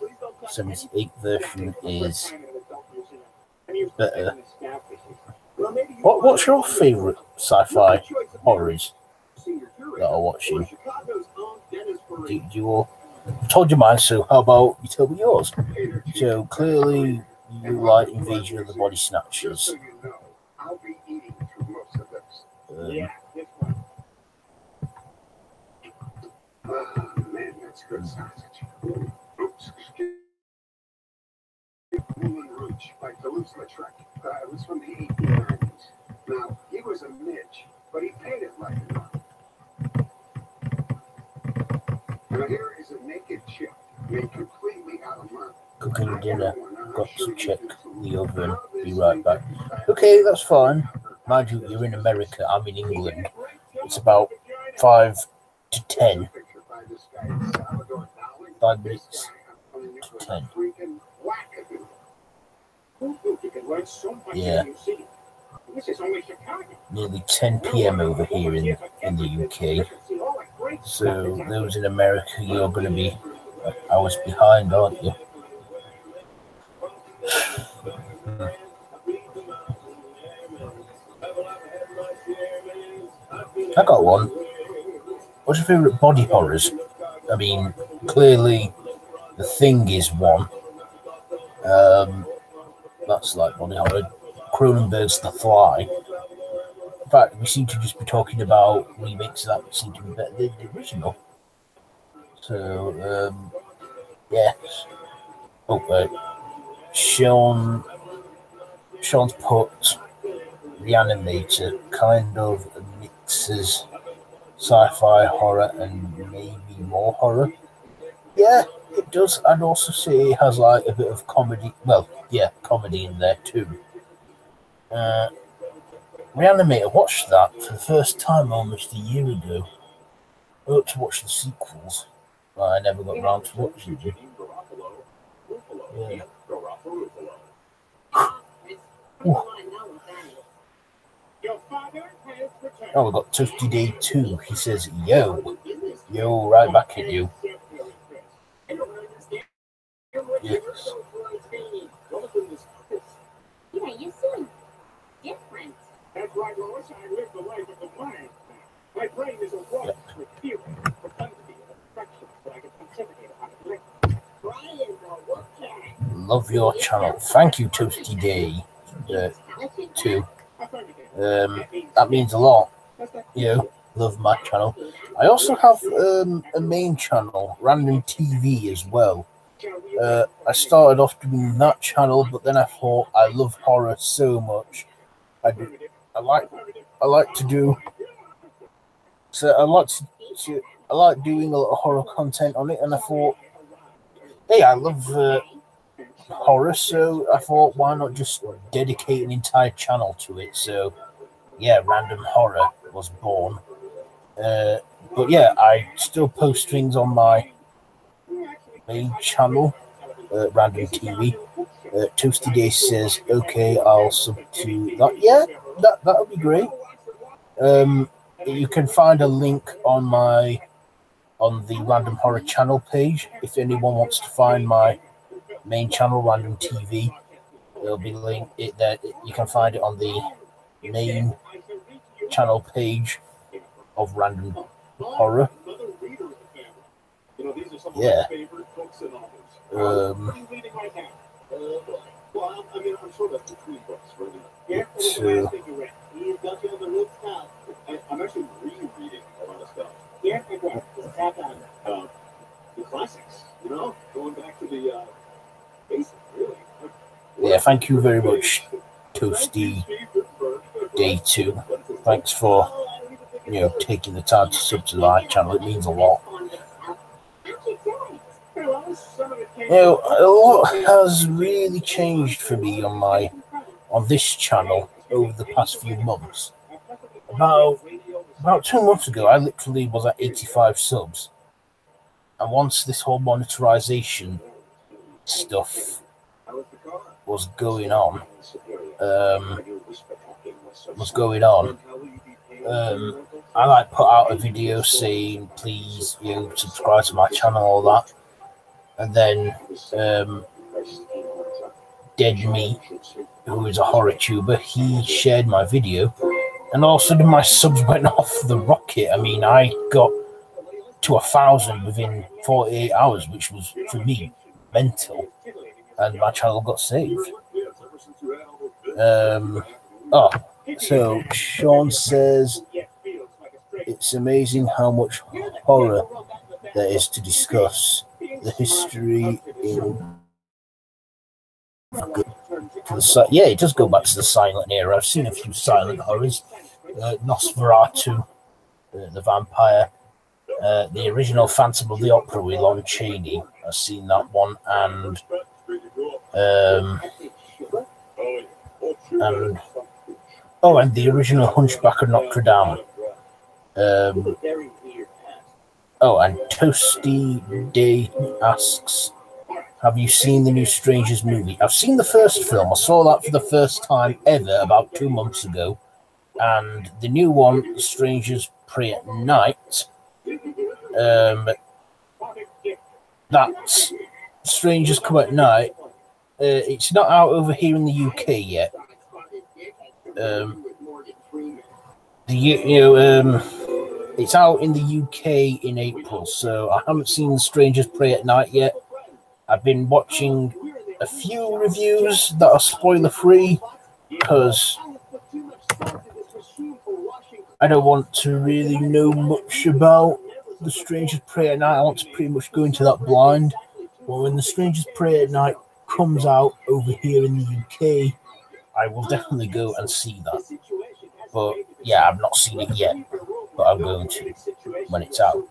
78 version is better. What's your favourite sci-fi horrors that are watching? Do you all? I told you mine, so how about you tell me yours? So clearly you like Invasion of the Body Snatchers. Man, that's good sausage. Oops, Moulin Rouge by Toulouse-Lautrec. It was from the 1890s. Now, he was a midge, but he painted like a nun. Now, here is a naked chick made completely out of mud. Cooking dinner. Got to check the oven. Be right back. Okay, that's fine. Mind you, you're in America, I'm in England. It's about 5 to 10. 5 minutes to 10. Yeah. Nearly 10 p.m. over here in the UK. So those in America, you're going to be hours behind, aren't you? I got one. What's your favourite body horrors? I mean, clearly The Thing is one. That's like body horror. Cronenberg's The Fly. In fact, we seem to just be talking about remakes that seem to be better than the original. So, yes. Sean's put Reanimator kind of mixes sci-fi, horror, and maybe more horror. Yeah, it does. I'd also say it has like a bit of comedy. Well, yeah, comedy in there too. Reanimator, watched that for the first time almost a year ago. I hope to watch the sequels, but I never got around to watching them. Yeah. Oh, we got Toasty Day 2. He says, yo, right back at you. Yes. Yeah, you seem different. That's right, Lois. I live the life of the planet. My brain is awash with feeling, propensity, and affection, so I can pontificate upon it. Brian, look at. Love your channel. Thank you, Toasty Day 2. That means a lot. Love my channel. I also have a main channel, Random TV, as well. I started off doing that channel, but then I thought I love horror so much. I like doing a lot of horror content on it, and I thought, hey, I love horror, so I thought, why not just dedicate an entire channel to it? So yeah, Random Horror was born. But yeah, I still post things on my main channel, Random TV. Toasty Day says, okay, I'll sub to that. Yeah, that would be great. You can find a link on the Random Horror channel page if anyone wants to find my main channel, Random TV. There'll be a link there. You can find it on the main channel page of Random Horror. Yeah. I'm actually rereading a lot of stuff. Yeah, back on the classics, going back to the basics, really. Yeah, thank you very much, Toasty Day 2. Thanks for taking the time to sub to my channel. It means a lot. A lot has really changed for me on this channel over the past few months. About 2 months ago, I literally was at 85 subs, and once this whole monetization stuff was going on, I put out a video saying, please, subscribe to my channel, all that. And then Dead Meat, who is a horror tuber, he shared my video, and all of a sudden my subs went off the rocket. I mean, I got to 1,000 within 48 hours, which was, for me, mental, and my channel got saved. So Sean says, it's amazing how much horror there is to discuss. The history it does go back to the silent era. I've seen a few silent horrors. Nosferatu, the vampire, the original Phantom of the Opera with Lon Chaney. I've seen that one, and Oh, and the original Hunchback of Notre Dame. Oh, and Toasty Day asks, have you seen the new Strangers movie? I've seen the first film. I saw that for the first time ever about 2 months ago. And the new one, Strangers Pray at Night, that's Strangers Come at Night. It's not out over here in the UK yet. It's out in the UK in April, so I haven't seen Strangers Pray at Night yet. I've been watching a few reviews that are spoiler-free because I don't want to really know much about the Strangers Pray at Night. I want to pretty much go into that blind. But when the Strangers Pray at Night comes out over here in the UK, I will definitely go and see that. But yeah, I've not seen it yet, but I'm going to when it's out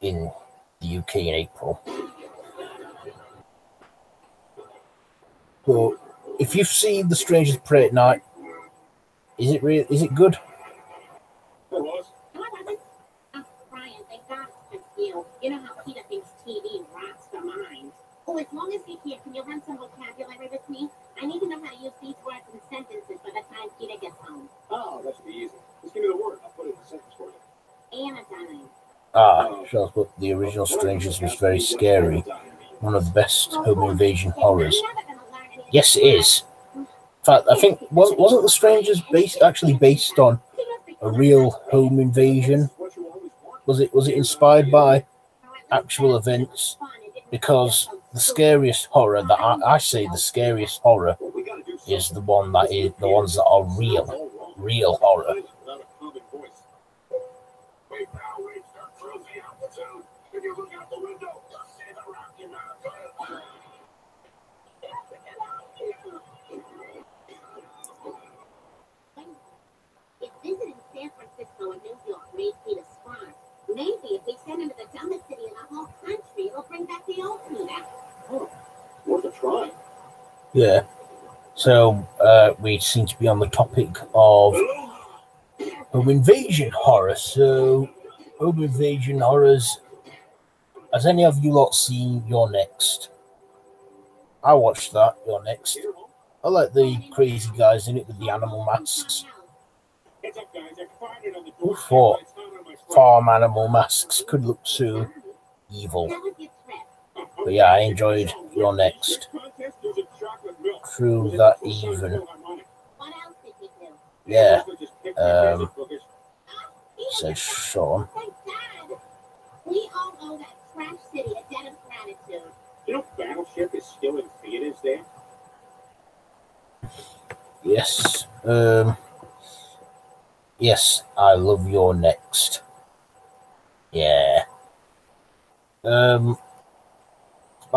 in the UK in April. But if you've seen the Strangers Pray at Night, is it good? You know how Peter thinks TV rots the mind. Oh, as long as you're here, can you run some vocabulary with me? I need to know how to use these words and sentences by the time Peter gets home. Oh, that should be easy. Just give me the word. I'll put it in a sentence for you. Anodyne. Sure, but the original Strangers was very scary. One of the best home invasion horrors. Yes, it is. In fact, I think wasn't the Strangers actually based on a real home invasion? Was it inspired by actual events? Because the scariest horror that I say the scariest horror is the ones that are real horror. If visiting San Francisco and New York made Peter smart, maybe if we send him to the dumbest city in the whole country, it'll bring back the old Peter. Oh, worth a try. Yeah. So we seem to be on the topic of home invasion horror. So home invasion horrors. Has any of you lot seen You're Next? I watched that, You're Next. I like the crazy guys in it with the animal masks. Who thought farm animal masks could look so evil? But yeah, I enjoyed You're Next. Through that even. Yeah. Said Sean. We all owe that trash city a debt of gratitude. You know, Battleship is still in theaters there. Yes. Yes, I love You're Next. Yeah. I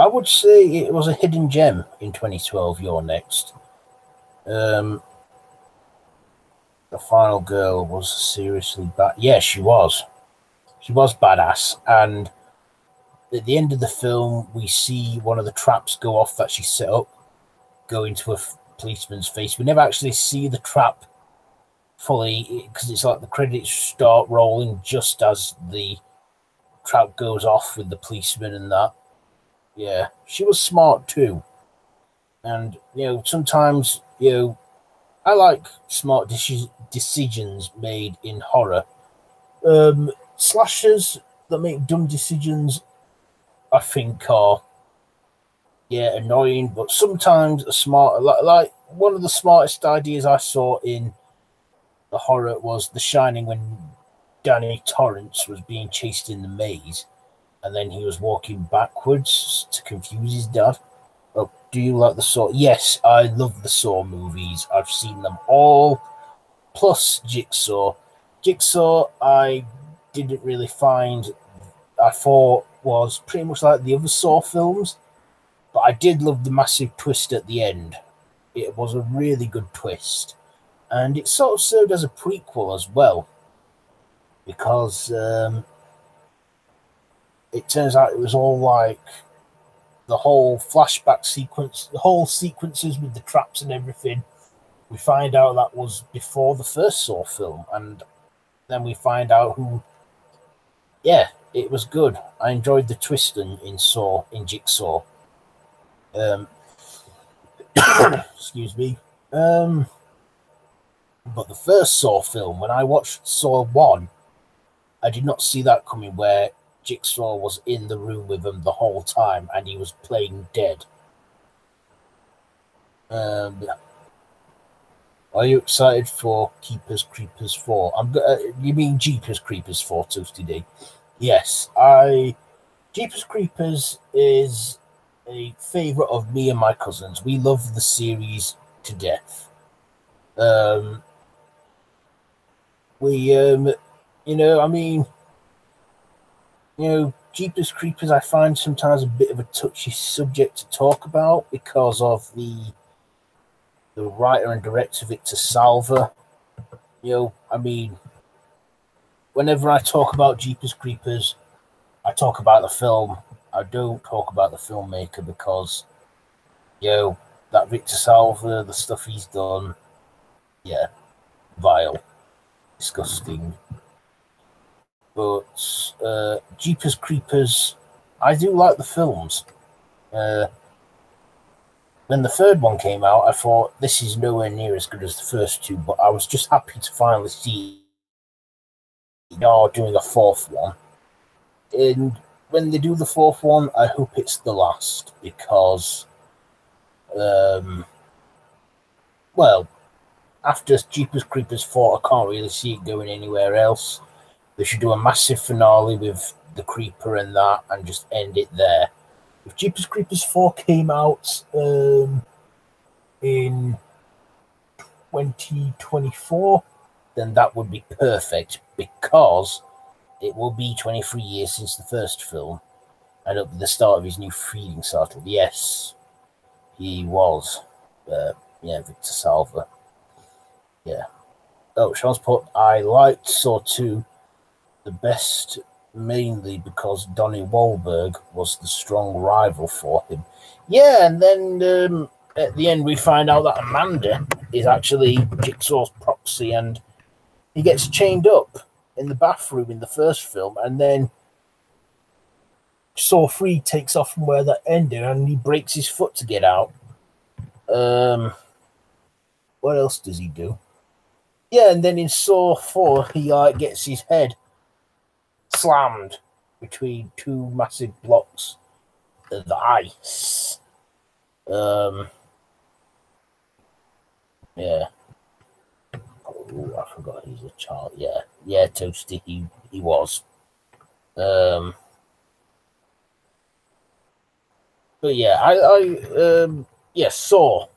would say it was a hidden gem in 2012, You're Next. The final girl was seriously bad. Yeah, she was. She was badass. And at the end of the film, we see one of the traps go off that she set up, go into a policeman's face. We never actually see the trap fully because it's like the credits start rolling just as the trap goes off with the policeman and that. Yeah, she was smart too. And, sometimes, I like smart decisions made in horror. Slashers that make dumb decisions, I think, are, annoying, but sometimes a smart, like one of the smartest ideas I saw in the horror was The Shining when Danny Torrance was being chased in the maze and then he was walking backwards to confuse his dad. Oh, do you like the Saw? Yes, I love the Saw movies. I've seen them all, plus Jigsaw. Jigsaw, I didn't really find, I thought was pretty much like the other Saw films, but I did love the massive twist at the end. It was a really good twist. And it sort of served as a prequel as well, because it turns out it was all like the whole flashback sequence, the whole sequences with the traps and everything we find out that was before the first Saw film, and then we find out who. Yeah, it was good. I enjoyed the twist in Jigsaw. Excuse me. But the first Saw film, when I watched Saw 1, I did not see that coming, where Jigsaw was in the room with him the whole time and he was playing dead. Are you excited for Keepers Creepers 4? You mean Jeepers Creepers 4, Toasty D? Yes, Jeepers Creepers is a favourite of me and my cousins. We love the series to death. Jeepers Creepers I find sometimes a bit of a touchy subject to talk about because of the writer and director, Victor Salva. Whenever I talk about Jeepers Creepers, I talk about the film. I don't talk about the filmmaker because, that Victor Salva, the stuff he's done, vile, disgusting. But Jeepers Creepers, I do like the films. When the third one came out, I thought this is nowhere near as good as the first two, but I was just happy to finally see doing a fourth one. And when they do the fourth one, I hope it's the last because, after Jeepers Creepers 4, I can't really see it going anywhere else. They should do a massive finale with the Creeper and that and just end it there. If Jeepers Creepers 4 came out in 2024, then that would be perfect because it will be 23 years since the first film and it'll be the start of his new feeding cycle. Yes, he was. Victor Salva. Yeah. Oh, Sean's put, I liked Saw 2 the best mainly because Donnie Wahlberg was the strong rival for him. Yeah, and then at the end we find out that Amanda is actually Jigsaw's proxy and he gets chained up in the bathroom in the first film, and then Saw 3 takes off from where that ended and he breaks his foot to get out. What else does he do? Yeah, and then in Saw 4 he gets his head slammed between two massive blocks of ice. Yeah. Oh, I forgot he's a child. Yeah, Toasty, he was. But yeah, Saw.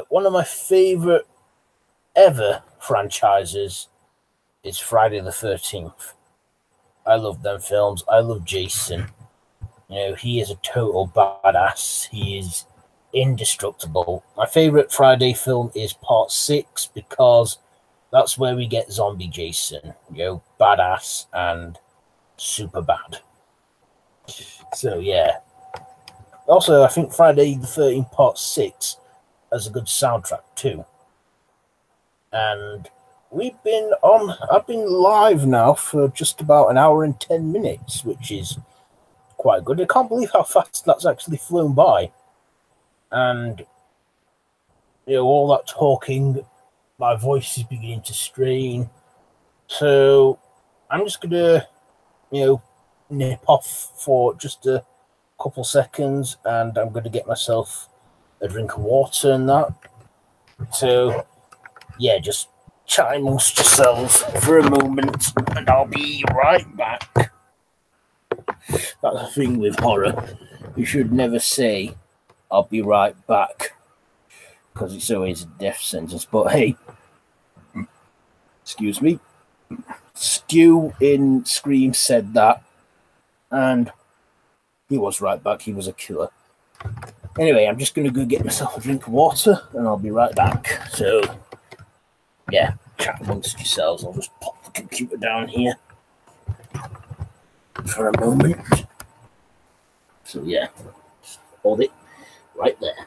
One of my favorite ever franchises is Friday the 13th. I love them films. I love Jason. He is a total badass. He is indestructible. My favorite Friday film is Part 6 because that's where we get zombie Jason. Badass and super bad. So, yeah. Also, I think Friday the 13th Part 6 has a good soundtrack too. And I've been live now for just about an hour and 10 minutes, which is quite good. I can't believe how fast that's actually flown by. And, all that talking, my voice is beginning to strain. So I'm just going to, nip off for just a couple seconds and I'm going to get myself a drink of water and that. So, yeah, just chat amongst yourselves for a moment and I'll be right back. That's the thing with horror. You should never say, I'll be right back, because it's always a death sentence. But hey, excuse me, Stu in Scream said that, and he was right back. He was a killer. Anyway, I'm just going to go get myself a drink of water, and I'll be right back. So, yeah, chat amongst yourselves. I'll just pop the computer down here for a moment. So, yeah, just hold it right there.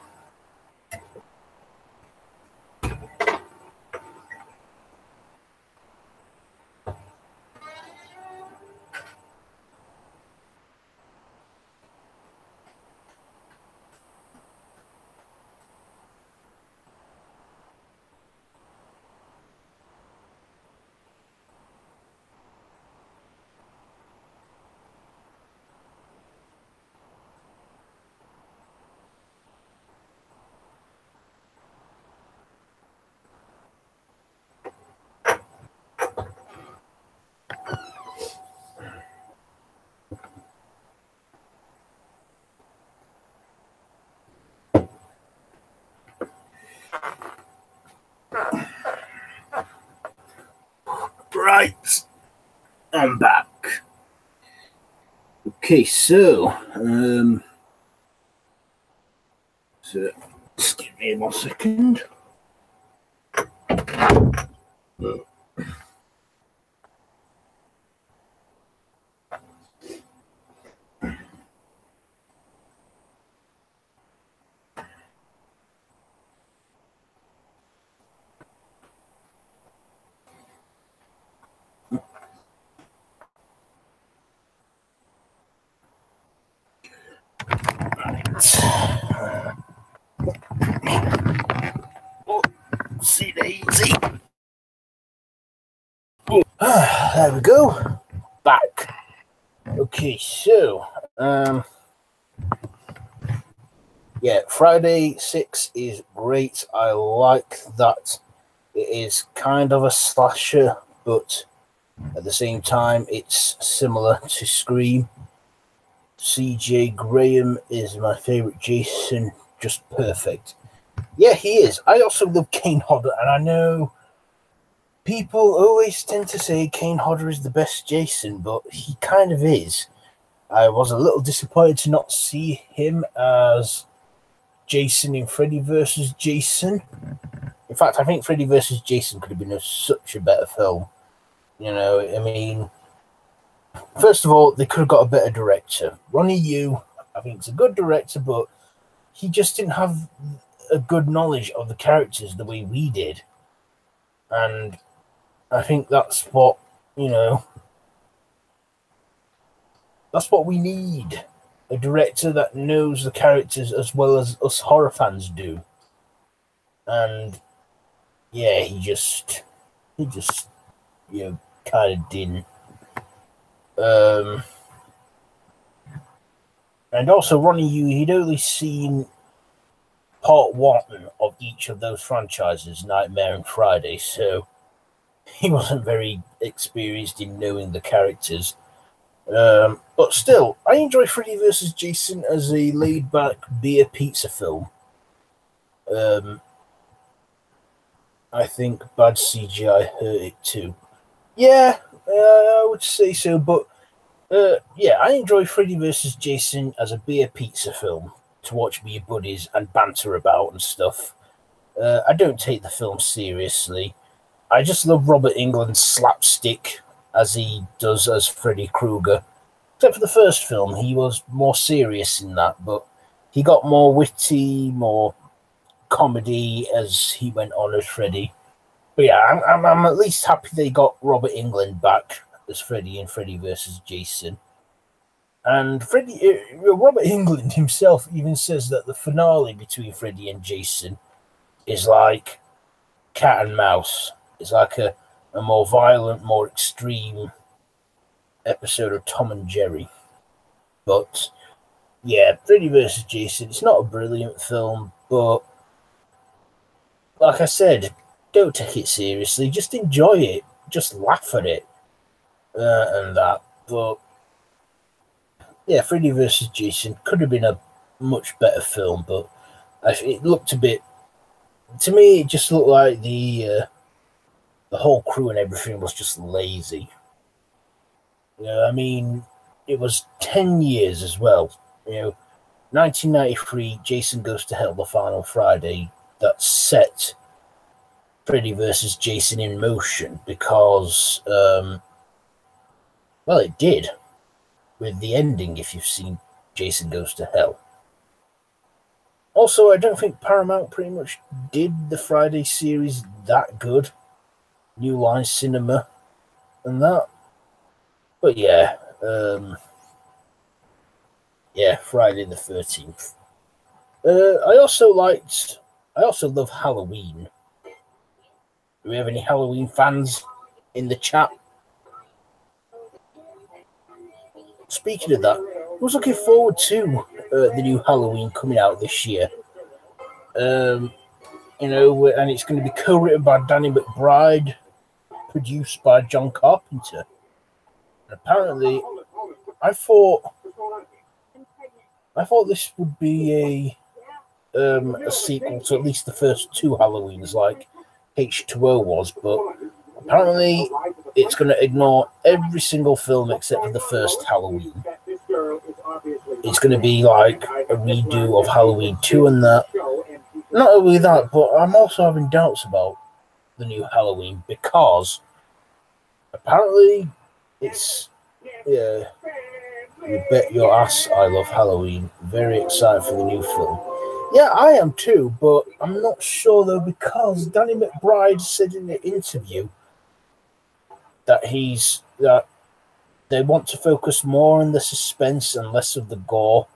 Right, I'm back. Okay, so just give me 1 second. See daisy. There we go. Back. Okay, so yeah, Friday 6 is great. I like that it is kind of a slasher, but at the same time it's similar to Scream. CJ Graham is my favorite Jason, just perfect. Yeah, he is. I also love Kane Hodder, and I know people always tend to say Kane Hodder is the best Jason, but he kind of is. I was a little disappointed to not see him as Jason in Freddy vs. Jason. In fact, I think Freddy vs. Jason could have been such a better film. You know, I mean, first of all, they could have got a better director. Ronnie Yu, I think, is a good director, but he just didn't have a good knowledge of the characters the way we did. And I think that's what, you know, that's what we need. A director that knows the characters as well as us horror fans do. And yeah, he just you know, kind of didn't. And also Ronnie Yu, he'd only seen part 1 of each of those franchises, Nightmare and Friday, so he wasn't very experienced in knowing the characters. But still, I enjoy Freddy vs. Jason as a laid-back beer pizza film. I think bad CGI hurt it too. Yeah, I would say so, but yeah, I enjoy Freddy vs. Jason as a beer pizza film to watch with your buddies and banter about and stuff. I don't take the film seriously. I just love Robert Englund's slapstick as he does as Freddy Krueger. Except for the first film, he was more serious in that, but he got more witty, more comedy as he went on as Freddy. But yeah, I'm at least happy they got Robert Englund back as Freddy in Freddy vs. Jason. And Robert Englund himself even says that the finale between Freddy and Jason is like cat and mouse. It's like a more violent, more extreme episode of Tom and Jerry. But yeah, Freddy vs. Jason, it's not a brilliant film, but like I said, don't take it seriously. Just enjoy it. Just laugh at it. And that. But yeah, Freddy vs. Jason could have been a much better film, but it looked a bit. To me, it just looked like the whole crew and everything was just lazy. You know, I mean, it was 10 years as well. You know, 1993, Jason Goes to Hell, the final Friday, that set Freddy vs. Jason in motion because, well, it did. With the ending, if you've seen Jason Goes to Hell. Also, I don't think Paramount pretty much did the Friday series that good. New Line Cinema and that. But yeah, yeah, Friday the 13th. I also love Halloween. Do we have any Halloween fans in the chat? Speaking of that, I was looking forward to the new Halloween coming out this year. You know, and it's going to be co-written by Danny McBride, produced by John Carpenter. And apparently, I thought this would be a sequel to at least the first 2 Halloweens, like H2O was, but apparently it's going to ignore every single film except for the first Halloween. It's going to be like a redo of Halloween 2 and that. Not only that, but I'm also having doubts about the new Halloween because apparently it's, yeah, you bet your ass I love Halloween. Very excited for the new film. Yeah, I am too, but I'm not sure though because Danny McBride said in an interview that they want to focus more on the suspense and less of the gore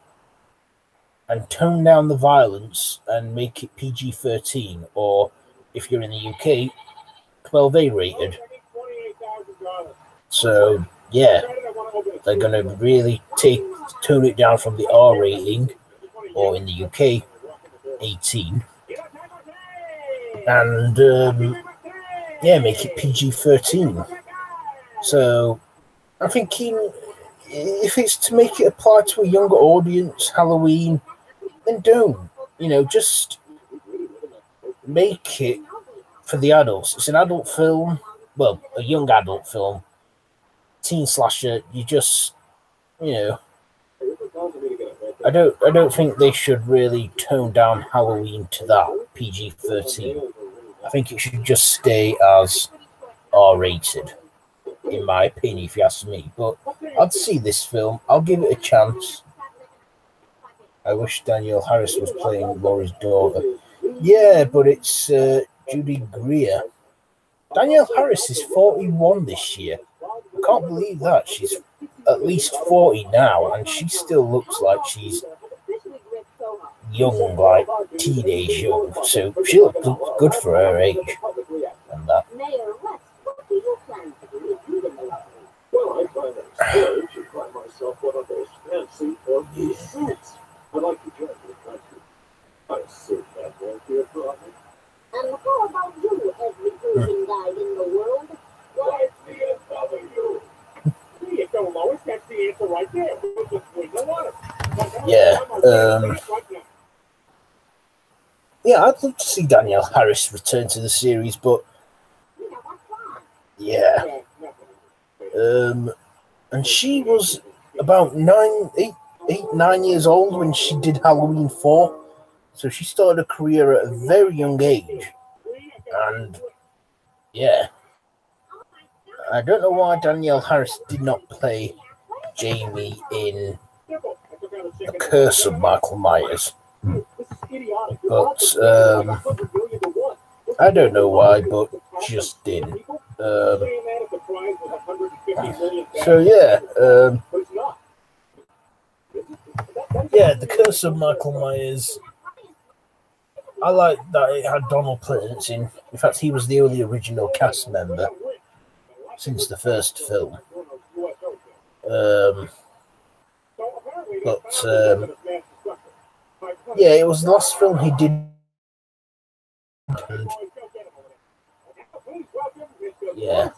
and tone down the violence and make it PG-13 or, if you're in the UK, 12A rated. So, yeah, they're going to really tone it down from the R rating, or in the UK, 18, and, yeah, make it PG-13. So, I'm thinking, if it's to make it apply to a younger audience, Halloween, then don't. Just make it for the adults. It's an adult film, well, a young adult film, teen slasher. You just, I don't think they should really tone down Halloween to that PG-13. I think it should just stay as R-rated, in my opinion, if you ask me. But I'd see this film. I'll give it a chance. I wish Danielle Harris was playing Laurie's daughter. Yeah, but it's Judy Greer. Danielle Harris is 41 this year. I can't believe that. She's at least 40 now, and she still looks like she's young, like teenage young. So she looks good for her age. And that. I'd like to join your country. I assert that won't be a problem. And how about you, every Persian guy in the world? Why, it's BMW. There you go, Lois. That's the answer right there. We'll just win the water. Yeah, I'd love to see Danielle Harris return to the series, but yeah. And she was about 9 years old when she did Halloween 4. So she started a career at a very young age. And yeah, I don't know why Danielle Harris did not play Jamie in The Curse of Michael Myers. But I don't know why, but she just didn't. So yeah, yeah, The Curse of Michael Myers. I like that it had Donald Pleasence in. In fact, he was the only original cast member since the first film. Yeah, it was the last film he did. And yeah.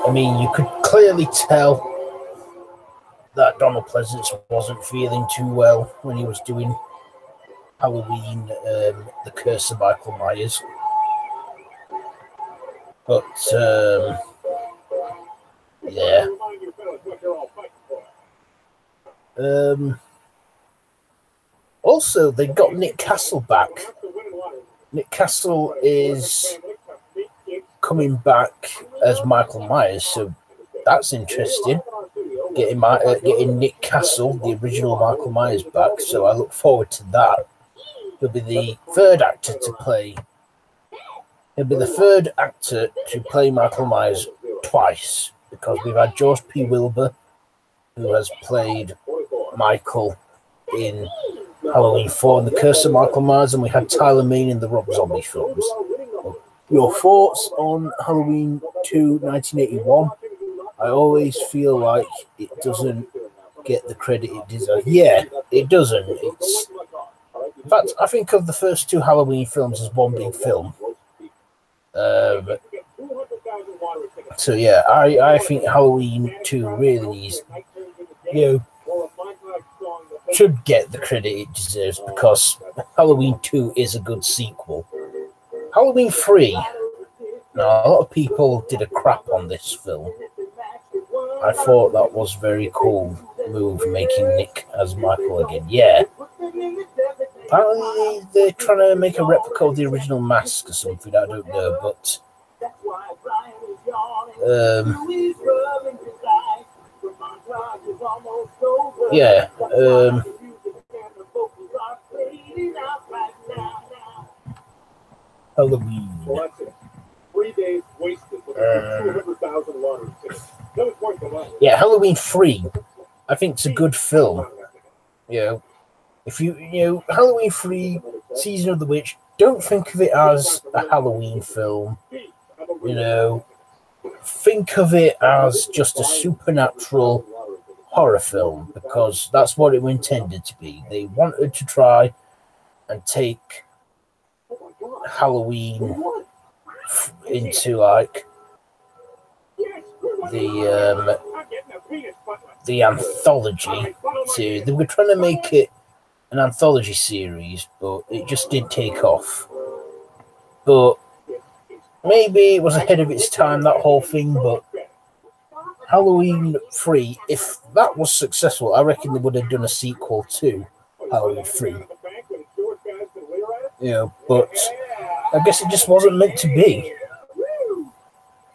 I mean, you could clearly tell that Donald Pleasence wasn't feeling too well when he was doing Halloween, The Curse of Michael Myers. But, yeah. Also, they got Nick Castle back. Nick Castle is coming back as Michael Myers, so that's interesting. Getting Nick Castle, the original Michael Myers, back, so I look forward to that. He'll be the third actor to play. He'll be the third actor to play Michael Myers twice, because we've had George P. Wilbur, who has played Michael in Halloween 4 and The Curse of Michael Myers, and we had Tyler Mane in the Rob Zombie films. Your thoughts on Halloween 2 1981? I always feel like it doesn't get the credit it deserves. Yeah, it doesn't. In fact, I think of the first two Halloween films as one big film. So yeah, I think Halloween 2 really needs, should get the credit it deserves, because Halloween 2 is a good sequel. Halloween 3 Now, a lot of people did a crap on this film. I thought that was very cool move, making Nick as Michael again. Yeah. Apparently, they're trying to make a replica of the original mask or something. I don't know, but yeah. Halloween. 3 days wasted. Yeah, Halloween 3. I think it's a good film. You know, if you Halloween 3, Season of the Witch, don't think of it as a Halloween film. You know, think of it as just a supernatural horror film, because that's what it was intended to be. They wanted to try and take Halloween into like the anthology. They were trying to make it an anthology series, but it just didn't take off. But maybe it was ahead of its time, that whole thing. But Halloween 3, if that was successful, I reckon they would have done a sequel to Halloween 3. Yeah, but I guess it just wasn't meant to be.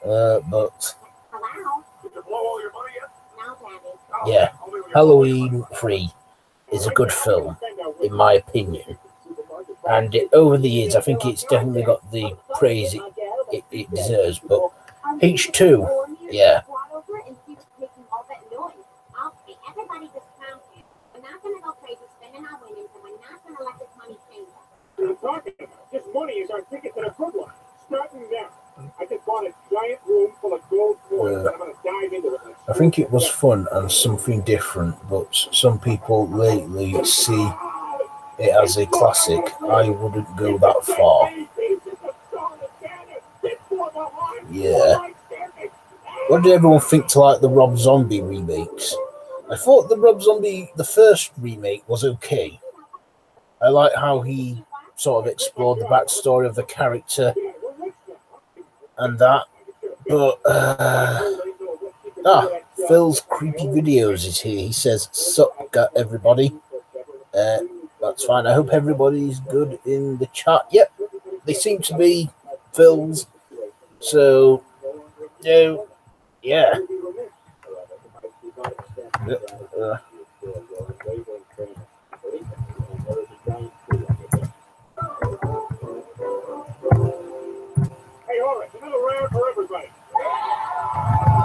But yeah, Halloween 3 is a good film, in my opinion. And over the years, I think it's definitely got the praise it deserves. But H2, yeah. This money is our ticket to the good life. Starting now. I just bought a giant room full of gold coins. I'm going to dive into it. I think it was fun and something different, but some people lately see it as a classic. I wouldn't go that far. Yeah. What did everyone think to like the Rob Zombie remakes? I thought the Rob Zombie, the first remake, was okay. I like how he sort of explored the backstory of the character and that. But Phil's Creepy Videos is here. He says, "Sup, everybody." That's fine. I hope everybody's good in the chat. Yep, they seem to be, Phil's. So, yeah.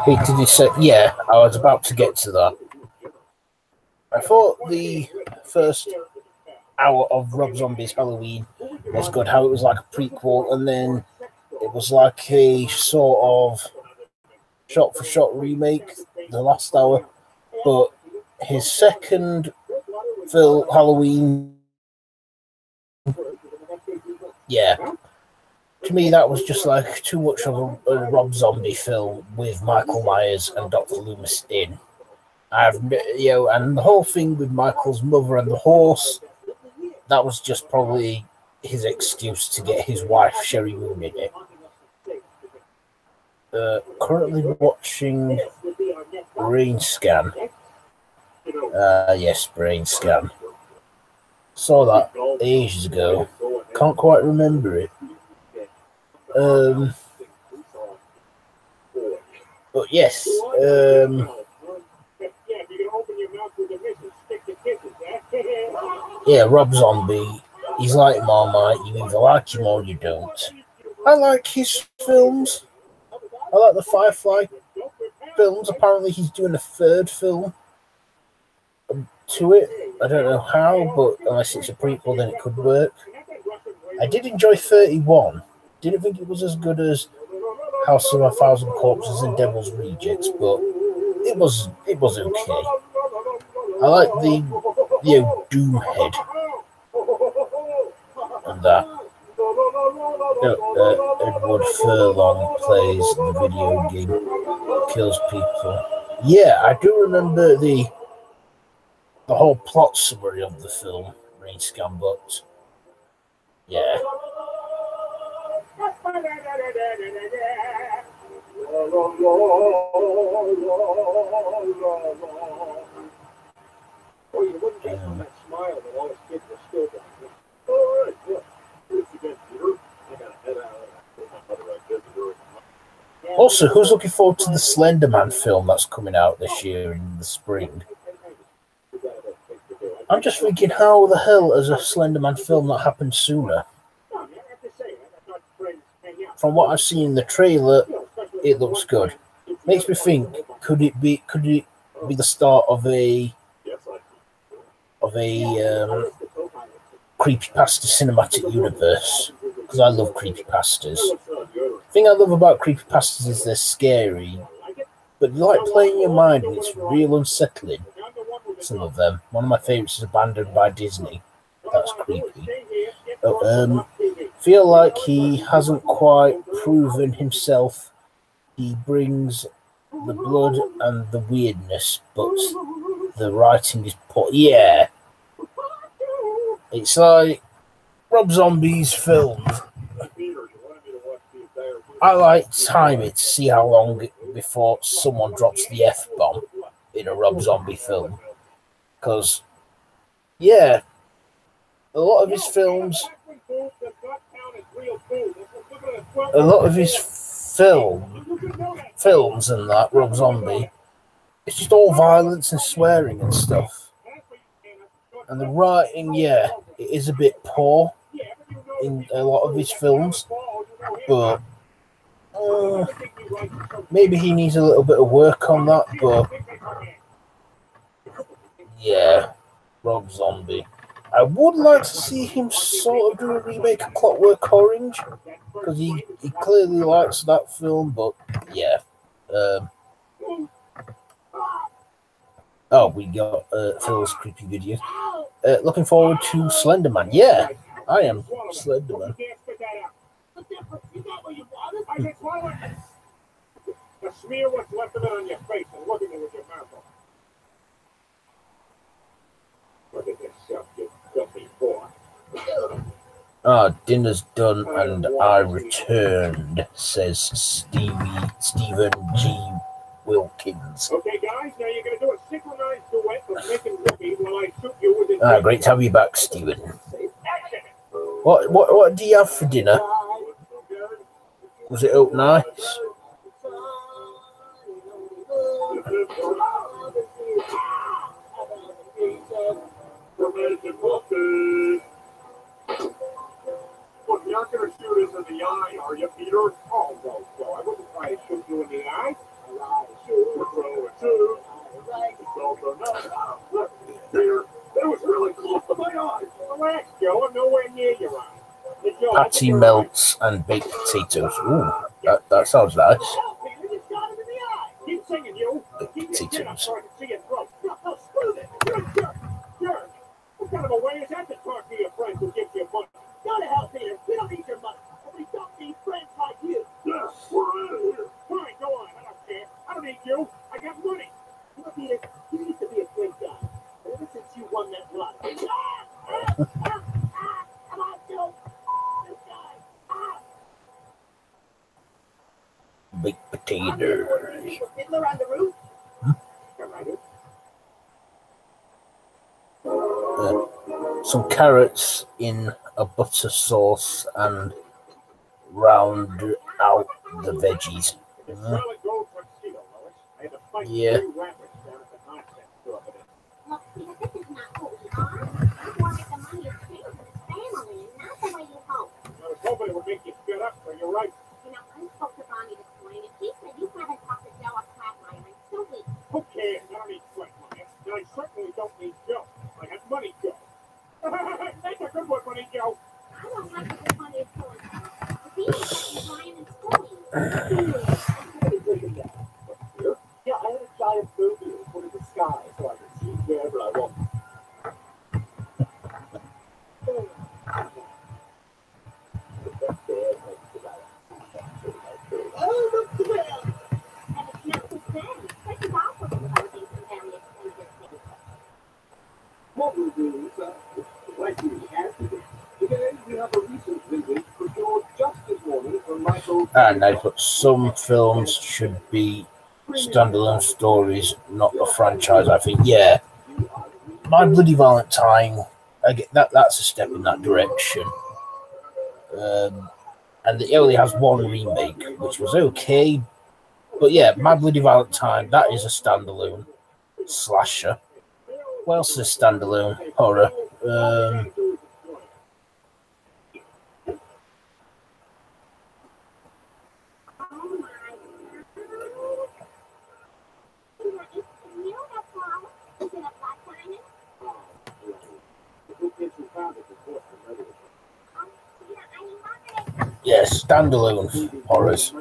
Hey, did you say? Yeah, I was about to get to that. I thought the first hour of Rob Zombie's Halloween was good, how it was like a prequel, and then it was like a sort of shot-for-shot remake, the last hour. But his second film, Halloween, yeah, to me that was just like too much of a Rob Zombie film with Michael Myers and Dr. Loomis in. And the whole thing with Michael's mother and the horse, that was just probably his excuse to get his wife Sherry Moon in it. Currently watching Brain Scan. Yes, Brain Scan. Saw that ages ago. Can't quite remember it. But yes, yeah, Rob Zombie, he's like Marmite, you either like him or you don't. I like his films. I like the Firefly films. Apparently he's doing a third film to it. I don't know how, but unless it's a prequel, then it could work. I did enjoy 31. Didn't think it was as good as House of a Thousand Corpses and Devil's Rejects, but it was okay. I like the Doomhead and that. Edward Furlong plays the video game, kills people. Yeah, I do remember the whole plot summary of the film, Brain Scan, but yeah. Oh, you wouldn't get from that smile that all his kids were still down. All right, yeah. Here's again, Peter. I gotta head out. Also, who's looking forward to the Slender Man film that's coming out this year in the spring? I'm just thinking, how the hell has a Slender Man film not happened sooner? From what I've seen in the trailer, it looks good. Makes me think, could it be the start of a creepypasta cinematic universe? Because I love creepypastas. The thing I love about creepypastas is they're scary, but you like playing your mind and it's real unsettling. Some of them. One of my favourites is Abandoned by Disney. That's creepy. Feel like he hasn't quite proven himself. He brings the blood and the weirdness, but the writing is poor. Yeah. It's like Rob Zombie's films. I like to time it to see how long before someone drops the F-bomb in a Rob Zombie film. Because, yeah, a lot of his films and that, Rob Zombie, it's just all violence and swearing and stuff. And the writing, yeah, it is a bit poor in a lot of his films, but maybe he needs a little bit of work on that, but yeah, Rob Zombie. I would like to see him sort of do a remake of Clockwork Orange, because he clearly likes that film, but yeah. Oh, we got Phil's creepy video. Looking forward to Slender Man. Yeah, I am Slender Man. Smear what's left of it on your face and look at me with your mouth open. Look at this stuff, you filthy boy. Dinner's done and I returned, says Stephen G. Wilkins. Okay, guys, now you're going to do a synchronized duet of Nick and Ricky while I shoot you within... Great to have you back, Stephen. What do you have for dinner? Was it out nice? Look, you're not going to shoot us in the eye, are you, Peter? Oh, no. I wasn't trying to shoot you in the eye. Peter, that was really close to my eye. Relax, Joe. I'm nowhere near your eye. Patty melts and baked potatoes. Ooh, that sounds nice. Keep singing, you. Baked potatoes. What kind of a way is that to talk to your friends who gives you money? Go to hell, Peter. We don't need your money. We don't need friends like you. Yeah, we're out of here. Fine, go on. I don't care. I don't need you. I got money. You know, Peter, you used to be a great guy. Ever since you won that lottery. Come on, Joe. This guy. Baked potatoes. Fiddler on the roof. Some carrots in a butter sauce and round out the veggies. Yeah. Okay, I don't need sweat money. I certainly don't need Joe. I have money, Joe. That's a good one, money, Joe. I don't like the good money, Joe. Yeah, I had a giant And I put some films should be standalone stories, not a franchise. I think, yeah, My Bloody Valentine, I get that's a step in that direction. And it only has one remake, which was okay. But yeah, My Bloody Valentine, that is a standalone slasher. What else is a standalone horror? Yeah, standalone horrors.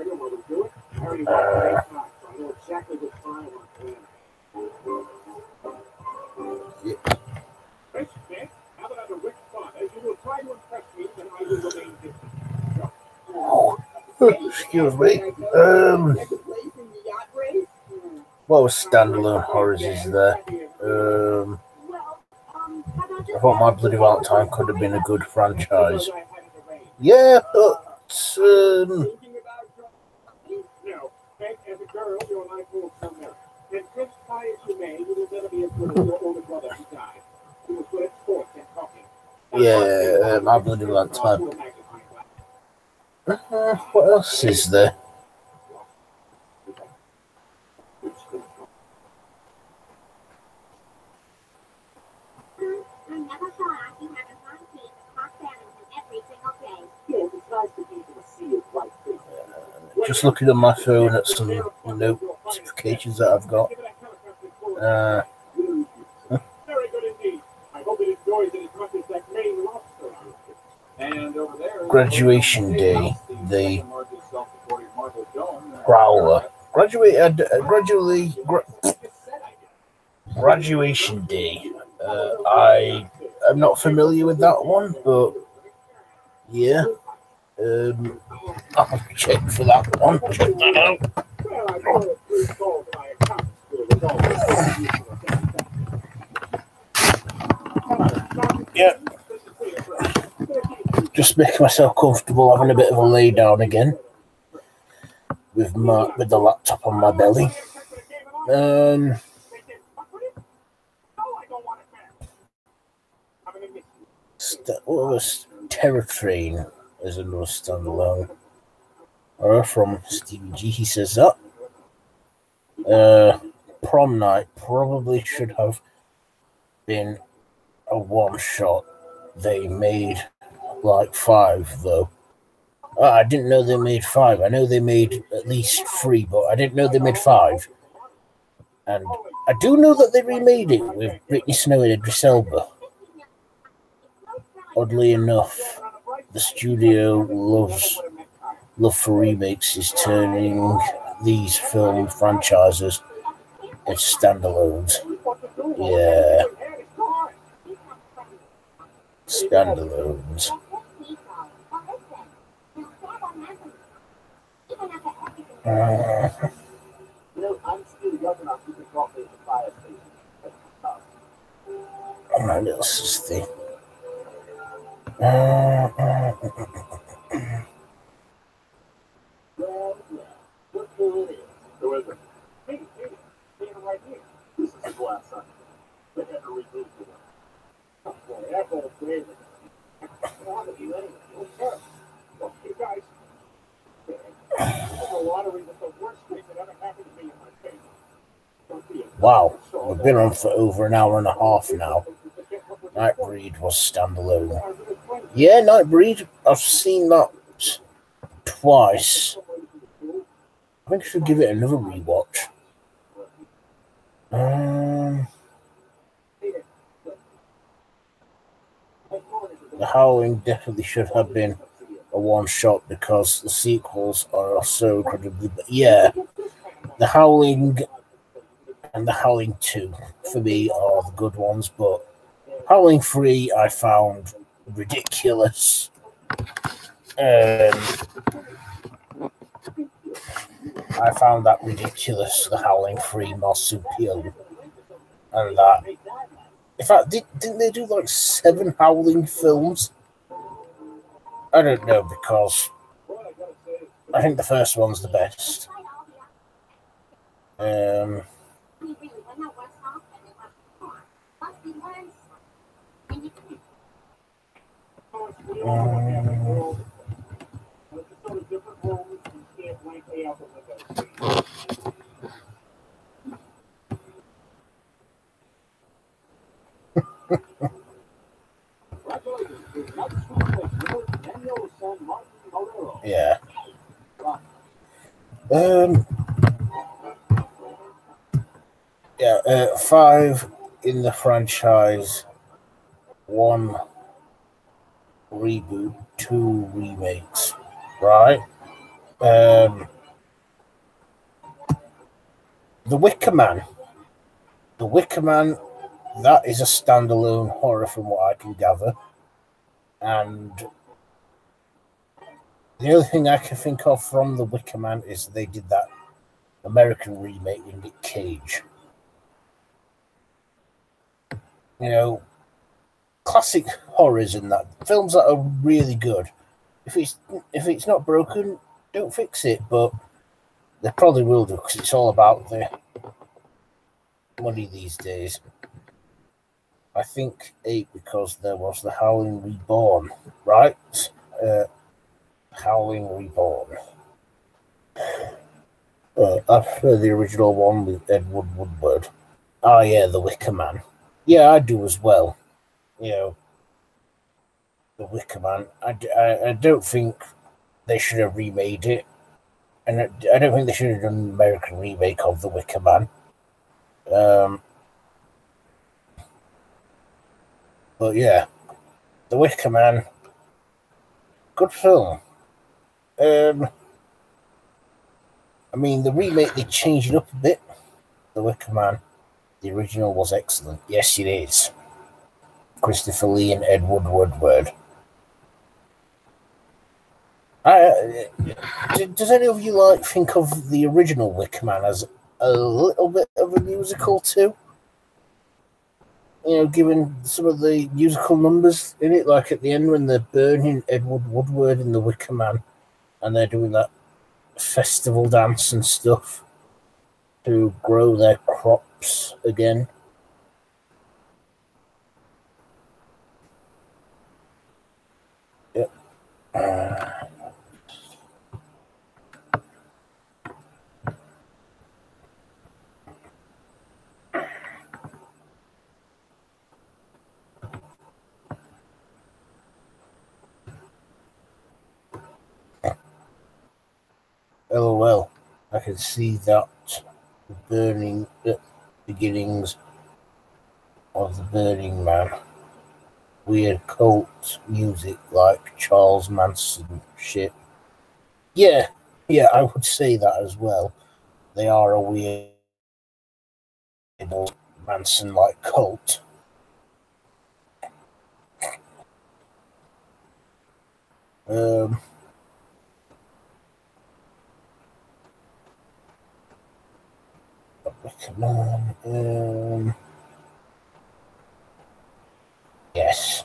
Excuse me. What was standalone horrors is there? I thought My Bloody Valentine could have been a good franchise. Yeah, but yeah, My Bloody Valentine. What else is there? Just looking at my phone at some notifications that I've got. Graduation Day, the Prowler. Graduation Day. I am not familiar with that one, but yeah. I'll check for that one. Check that out. Yeah. Just making myself comfortable, having a bit of a lay down again with the laptop on my belly. What was Terror Train as another standalone horror from Stephen G. He says that. Prom Night probably should have been a one shot. They made like 5 though. I didn't know they made 5. I know they made at least 3, but I didn't know they made 5. And I do know that they remade it with Britney Snow and Idris Elba. Oddly enough, the studio love for remakes is turning these film franchises into standalones. Yeah. Standalones. What else is there? Wow, we've been on for over an hour and a half now. Nightbreed was standalone. Yeah, Nightbreed, I've seen that twice. I think I should give it another rewatch. The Howling definitely should have been a one-shot because the sequels are so incredibly... Yeah, The Howling and The Howling 2 for me are the good ones, but Howling 3 I found ridiculous. I found that ridiculous, The Howling 3 marsupial. And that... In fact, didn't they do like 7 Howling films? I don't know, because I think the first one's the best. Yeah. 5 in the franchise, 1 reboot, 2 remakes, right? The Wicker Man. The Wicker Man, that is a standalone horror from what I can gather. And the only thing I can think of from The Wicker Man is they did that American remake with Nick Cage. You know, classic horrors in that. Films that are really good. If it's not broken, don't fix it. But they probably will do, because it's all about the money these days. I think 8 because there was the Howling Reborn, right? Howling Reborn. After the original one with Edward Woodward. Oh yeah, The Wicker Man. Yeah, I do as well. You know, The Wicker Man. I don't think they should have remade it, and I don't think they should have done an American remake of The Wicker Man. But yeah, The Wicker Man, good film. I mean, the remake, they changed it up a bit. The Wicker Man, the original was excellent. Yes, it is. Christopher Lee and Edward Woodward. Does any of you think of the original Wicker Man as a little bit of a musical too? You know, given some of the musical numbers in it, like at the end when they're burning Edward Woodward in the Wicker Man, and they're doing that festival dance and stuff to grow their crops again. Yep. LOL, I can see that the burning beginnings of the Burning Man. Weird cult music like Charles Manson shit. Yeah, I would say that as well. They are a weird Manson-like cult. Come on. Yes.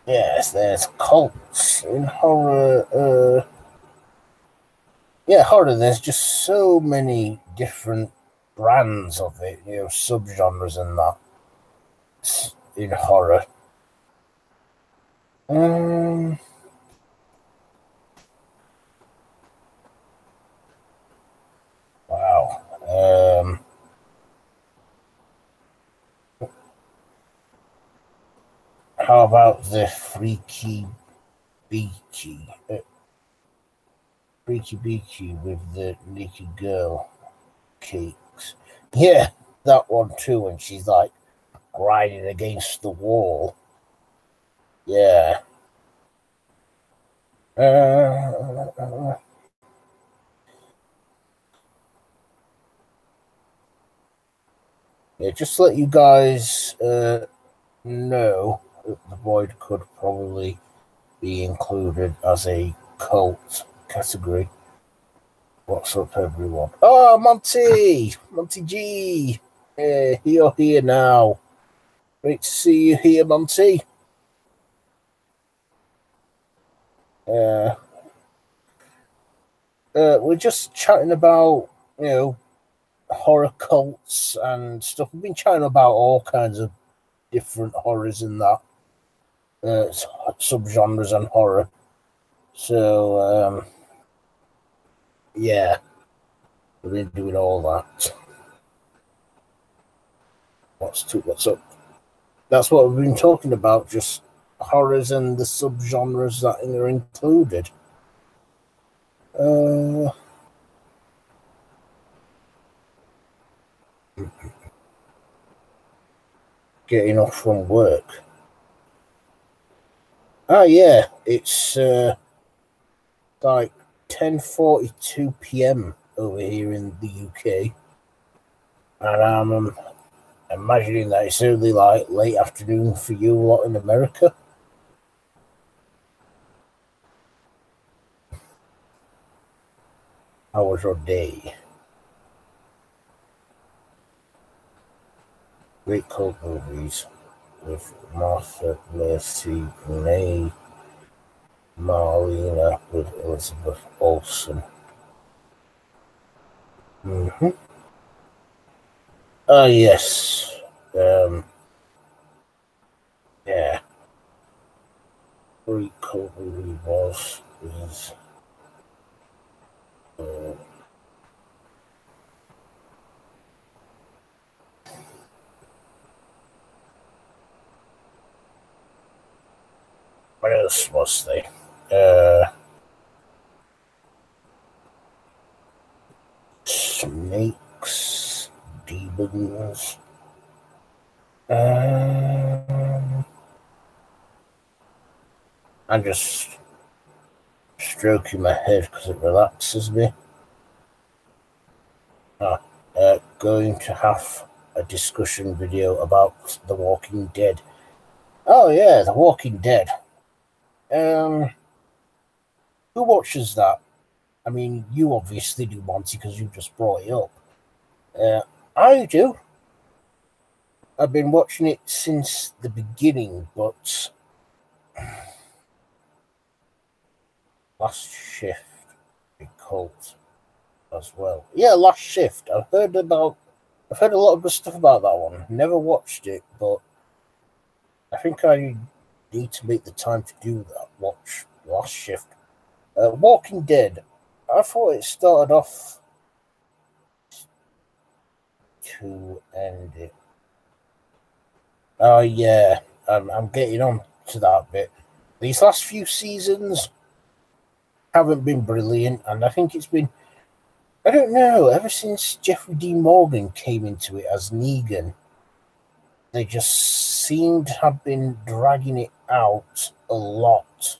Yes, there's cults in horror. Yeah, horror, there's just so many different brands of it, you know, subgenres and that in horror. Wow. How about the Freaky Beaky? Freaky Beaky with the naked girl cakes. Yeah, that one too, when she's like grinding against the wall. Yeah. Yeah, just to let you guys know that the Void could probably be included as a cult category. What's up, everyone? Oh, Monty G! You're here now. Great to see you here, Monty. We're just chatting about, horror cults and stuff. We've been chatting about all kinds of different horrors and that, subgenres and horror. So, yeah, we've been doing all that. What's up? That's what we've been talking about, just horrors and the subgenres that are included. Getting off from work. Oh yeah, it's like 10:42 p.m. over here in the UK, and I'm imagining that it's only like late afternoon for you lot in America. How was your day? Great cult movies with Martha, Mercy, Renee, Marlena with Elizabeth Olsen. Oh yes. Yeah. Great cult movie was what else was there? Snakes, demons. I'm just stroking my head because it relaxes me. Going to have a discussion video about The Walking Dead. Oh yeah, The Walking Dead. Who watches that? I mean, you obviously do, Monty, because you just brought it up. I do. I've been watching it since the beginning, but Last Shift, big cult as well. Yeah, Last Shift. I've heard a lot of good stuff about that one. Never watched it, but I think I need to make the time to do that. Watch Last Shift. Walking Dead. I thought it started off to end it. Oh yeah, I'm getting on to that bit. These last few seasons haven't been brilliant, and I think it's been, I don't know, ever since Jeffrey Dean Morgan came into it as Negan, they just seem to have been dragging it out a lot.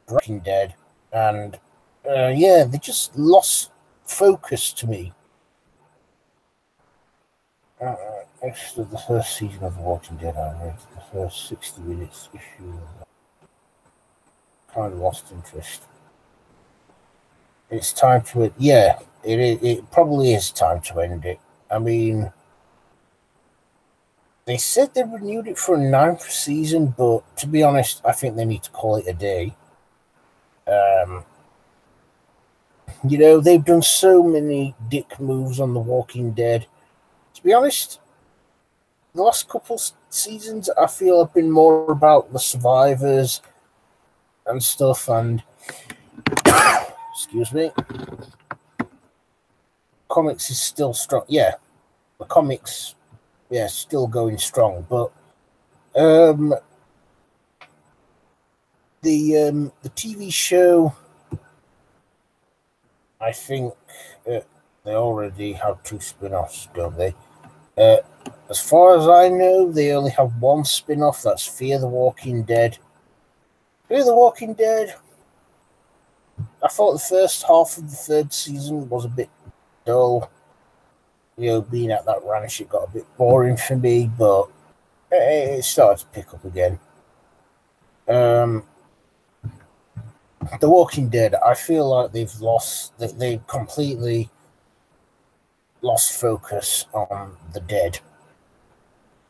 Walking Dead, and yeah, they just lost focus to me. After the first season of The Walking Dead, I read the first 60 minutes issue. Kind of lost interest. It's time to, yeah, it probably is time to end it. I mean, they said they renewed it for a 9th season, but to be honest, I think they need to call it a day. They've done so many dick moves on The Walking Dead. To be honest, the last couple seasons, I feel have been more about the survivors and stuff, and excuse me, comics is still strong. Yeah, the comics, yeah, still going strong, but the TV show, I think they already have 2 spin-offs, don't they? As far as I know, they only have 1 spin-off. That's Fear the Walking Dead. Fear the Walking Dead. I thought the first half of the 3rd season was a bit dull. Being at that ranch, it got a bit boring for me, but it started to pick up again. The Walking Dead, I feel like they've completely lost focus on the dead.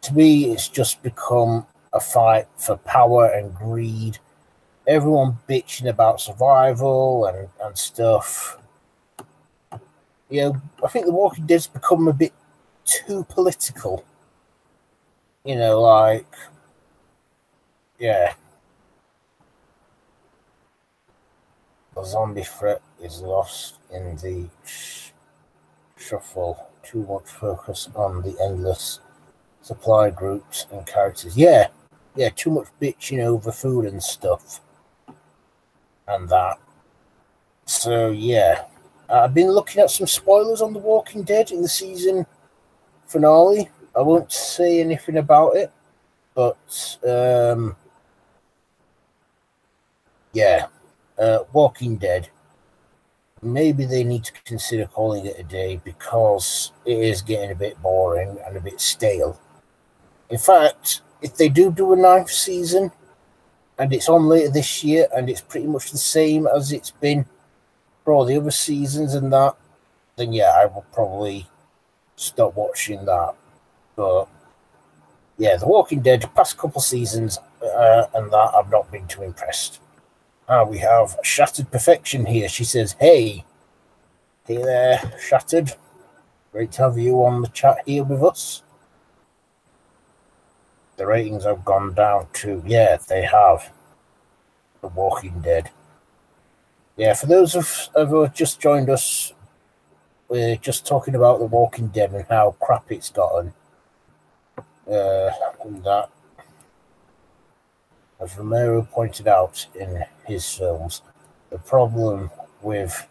to me, it's just become a fight for power and greed. Everyone bitching about survival and stuff. You know, I think The Walking Dead's become a bit too political. You know, like, yeah. The zombie threat is lost in the shuffle. Too much focus on the endless supply groups and characters. Yeah, too much bitching over food and stuff. And that. So, yeah. I've been looking at some spoilers on The Walking Dead in the season finale. I won't say anything about it, but yeah, Walking Dead. Maybe they need to consider calling it a day because it is getting a bit boring and a bit stale. In fact, if they do a ninth season and it's on later this year and it's pretty much the same as it's been for all the other seasons and that, then yeah, I will probably stop watching that. But yeah, The Walking Dead, past couple seasons and that, I've not been too impressed. We have Shattered Perfection here. She says, hey there, Shattered. Great to have you on the chat here with us. The ratings have gone down too. Yeah, they have. The Walking Dead. Yeah, for those of who have just joined us, we're just talking about The Walking Dead and how crap it's gotten. And that, as Romero pointed out in his films, the problem with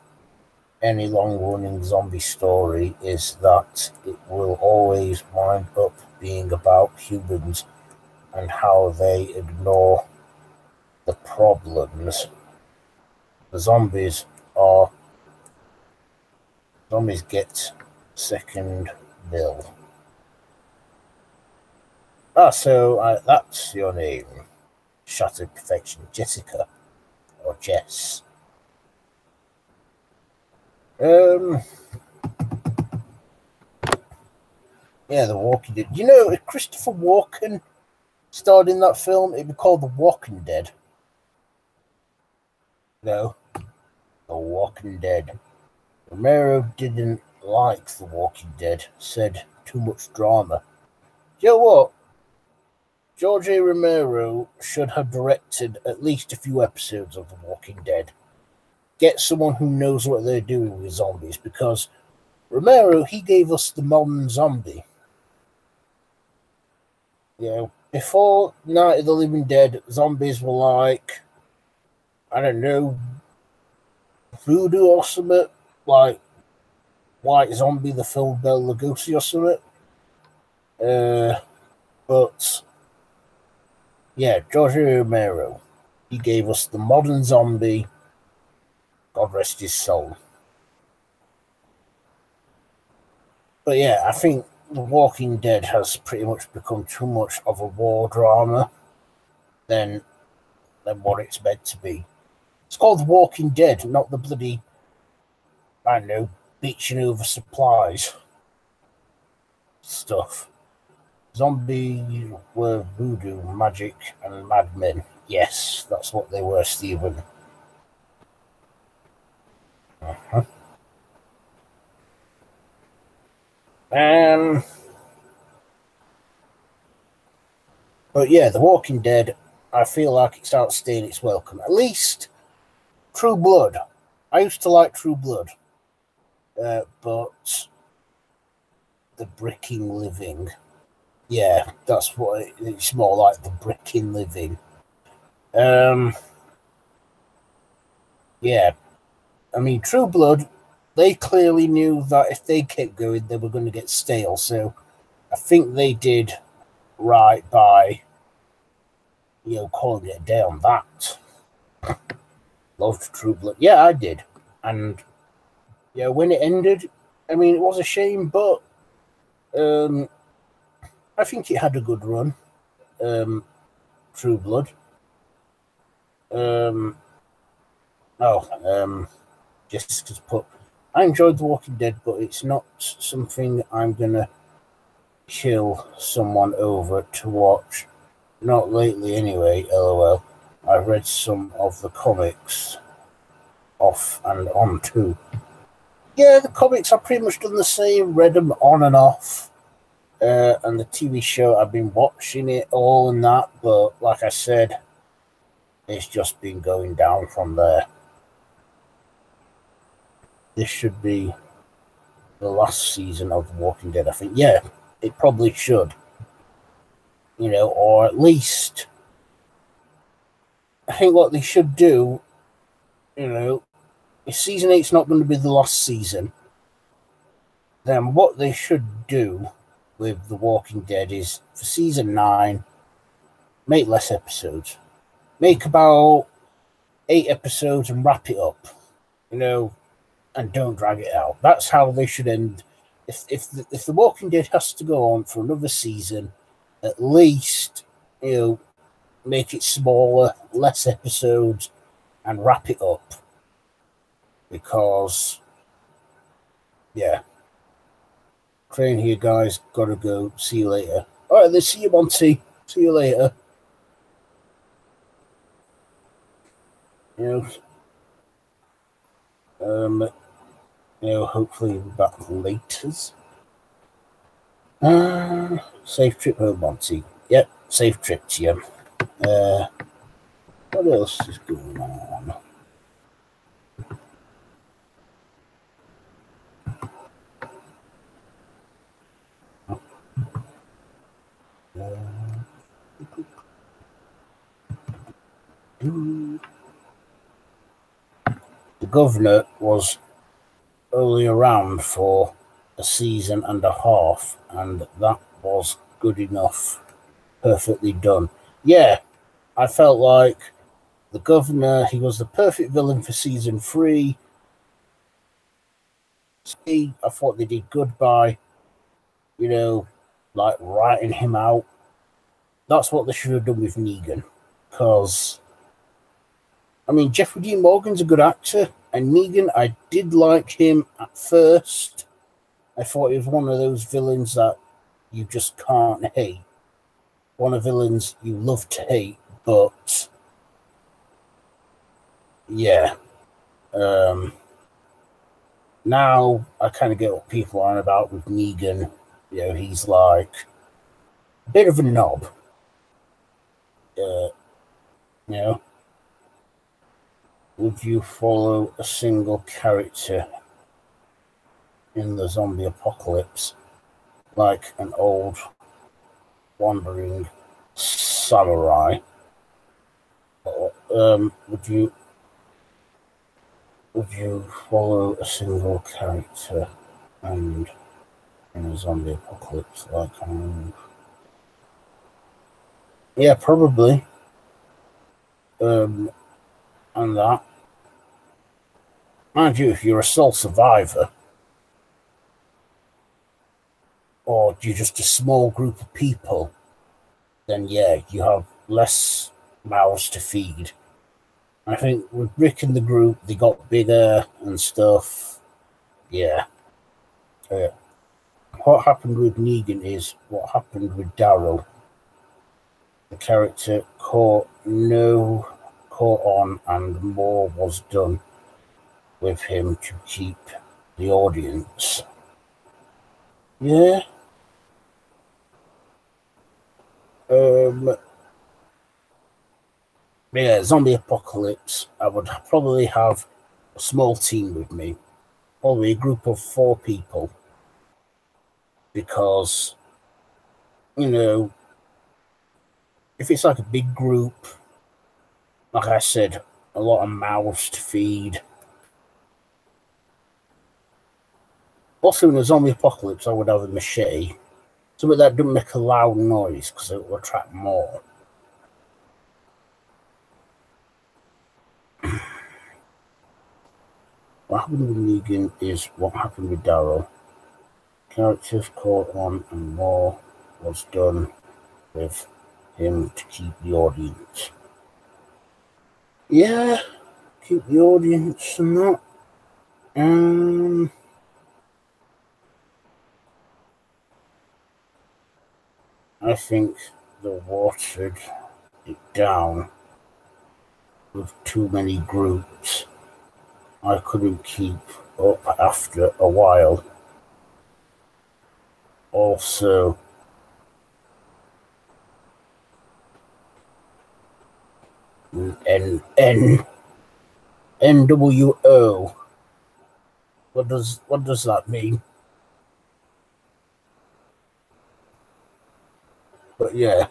any long-running zombie story is that it will always wind up being about humans and how they ignore the problems. The zombies get second bill. So that's your name, Shattered Perfection, Jessica or Jess. Yeah, The Walking Dead. You know, if Christopher Walken starred in that film, it'd be called The Walking Dead. No, The Walking Dead. Romero didn't like The Walking Dead, said too much drama. You know what? George A. Romero should have directed at least a few episodes of The Walking Dead. Get someone who knows what they're doing with zombies, because Romero, he gave us the modern zombie. You know, before Night of the Living Dead, zombies were like, I don't know, voodoo or something, like White Zombie, the film Bela Lugosi or something. But yeah, George Romero, he gave us the modern zombie. God rest his soul. But yeah, I think The Walking Dead has pretty much become too much of a war drama than what it's meant to be. It's called The Walking Dead, not the bloody, I don't know, bitching over supplies stuff. Zombies were voodoo, magic, and madmen. Yes, that's what they were, Stephen. But yeah, The Walking Dead, I feel like it's outstaying its welcome. At least True Blood. I used to like True Blood, but The Bricking Living. Yeah, that's what it's more like, The Bricking Living. Yeah, I mean, True Blood, they clearly knew that if they kept going, they were going to get stale. So I think they did right by, calling it a day on that. Loved True Blood. Yeah, I did. And, yeah, when it ended, I mean, it was a shame, but I think it had a good run. True Blood. Jessica's put, I enjoyed The Walking Dead, but it's not something I'm going to kill someone over to watch. Not lately anyway, lol. I've read some of the comics off and on too. Yeah, the comics I've pretty much done the same, read them on and off. And the TV show, I've been watching it all and that, but like I said, it's just been going down from there. This should be the last season of The Walking Dead, I think. Yeah, it probably should. You know, or at least, I think what they should do, you know, if season 8's not going to be the last season, then what they should do with The Walking Dead is, for season 9, make less episodes. Make about 8 episodes and wrap it up, you know, and don't drag it out. That's how they should end. If The Walking Dead has to go on for another season, at least, you know, make it smaller, less episodes, and wrap it up. Because, yeah. Crane here, guys. Gotta go. See you later. Alright, then see you, Monty. See you later. You know, hopefully we'll be back later. Safe trip home, Monty. Yep, safe trip to you. What else is going on? The governor was only around for a season and a half, and that was good enough. Perfectly done. Yeah, I felt like the governor, he was the perfect villain for season 3. I thought they did good by, you know, like writing him out. That's what they should have done with Negan. Because, I mean, Jeffrey Dean Morgan's a good actor, and Negan, I did like him at first. I thought he was one of those villains that you just can't hate. One of the villains you love to hate, but yeah. Now I kind of get what people are on about with Negan. You know, he's like a bit of a knob. You know, would you follow a single character in the zombie apocalypse, like an old wandering samurai? Would you follow a single character and in a zombie apocalypse, like yeah, probably. And that, mind you, if you're a sole survivor, or you're just a small group of people, then yeah, you have less mouths to feed. I think with Rick and the group, they got bigger and stuff. Yeah. What happened with Negan is what happened with Daryl. The character caught on, and more was done with him to keep the audience. Yeah. Yeah, zombie apocalypse. I would probably have a small team with me, probably a group of 4 people, because, you know, if it's like a big group, like I said, a lot of mouths to feed. Also, in a zombie apocalypse, I would have a machete, something that doesn't make a loud noise, because it will attract more. What happened with Negan is what happened with Daryl. Characters caught on, and more was done with him to keep the audience. Yeah, keep the audience and that. I think they watered it down with too many groups. I couldn't keep up after a while. Also, NWO. What does that mean? But yeah.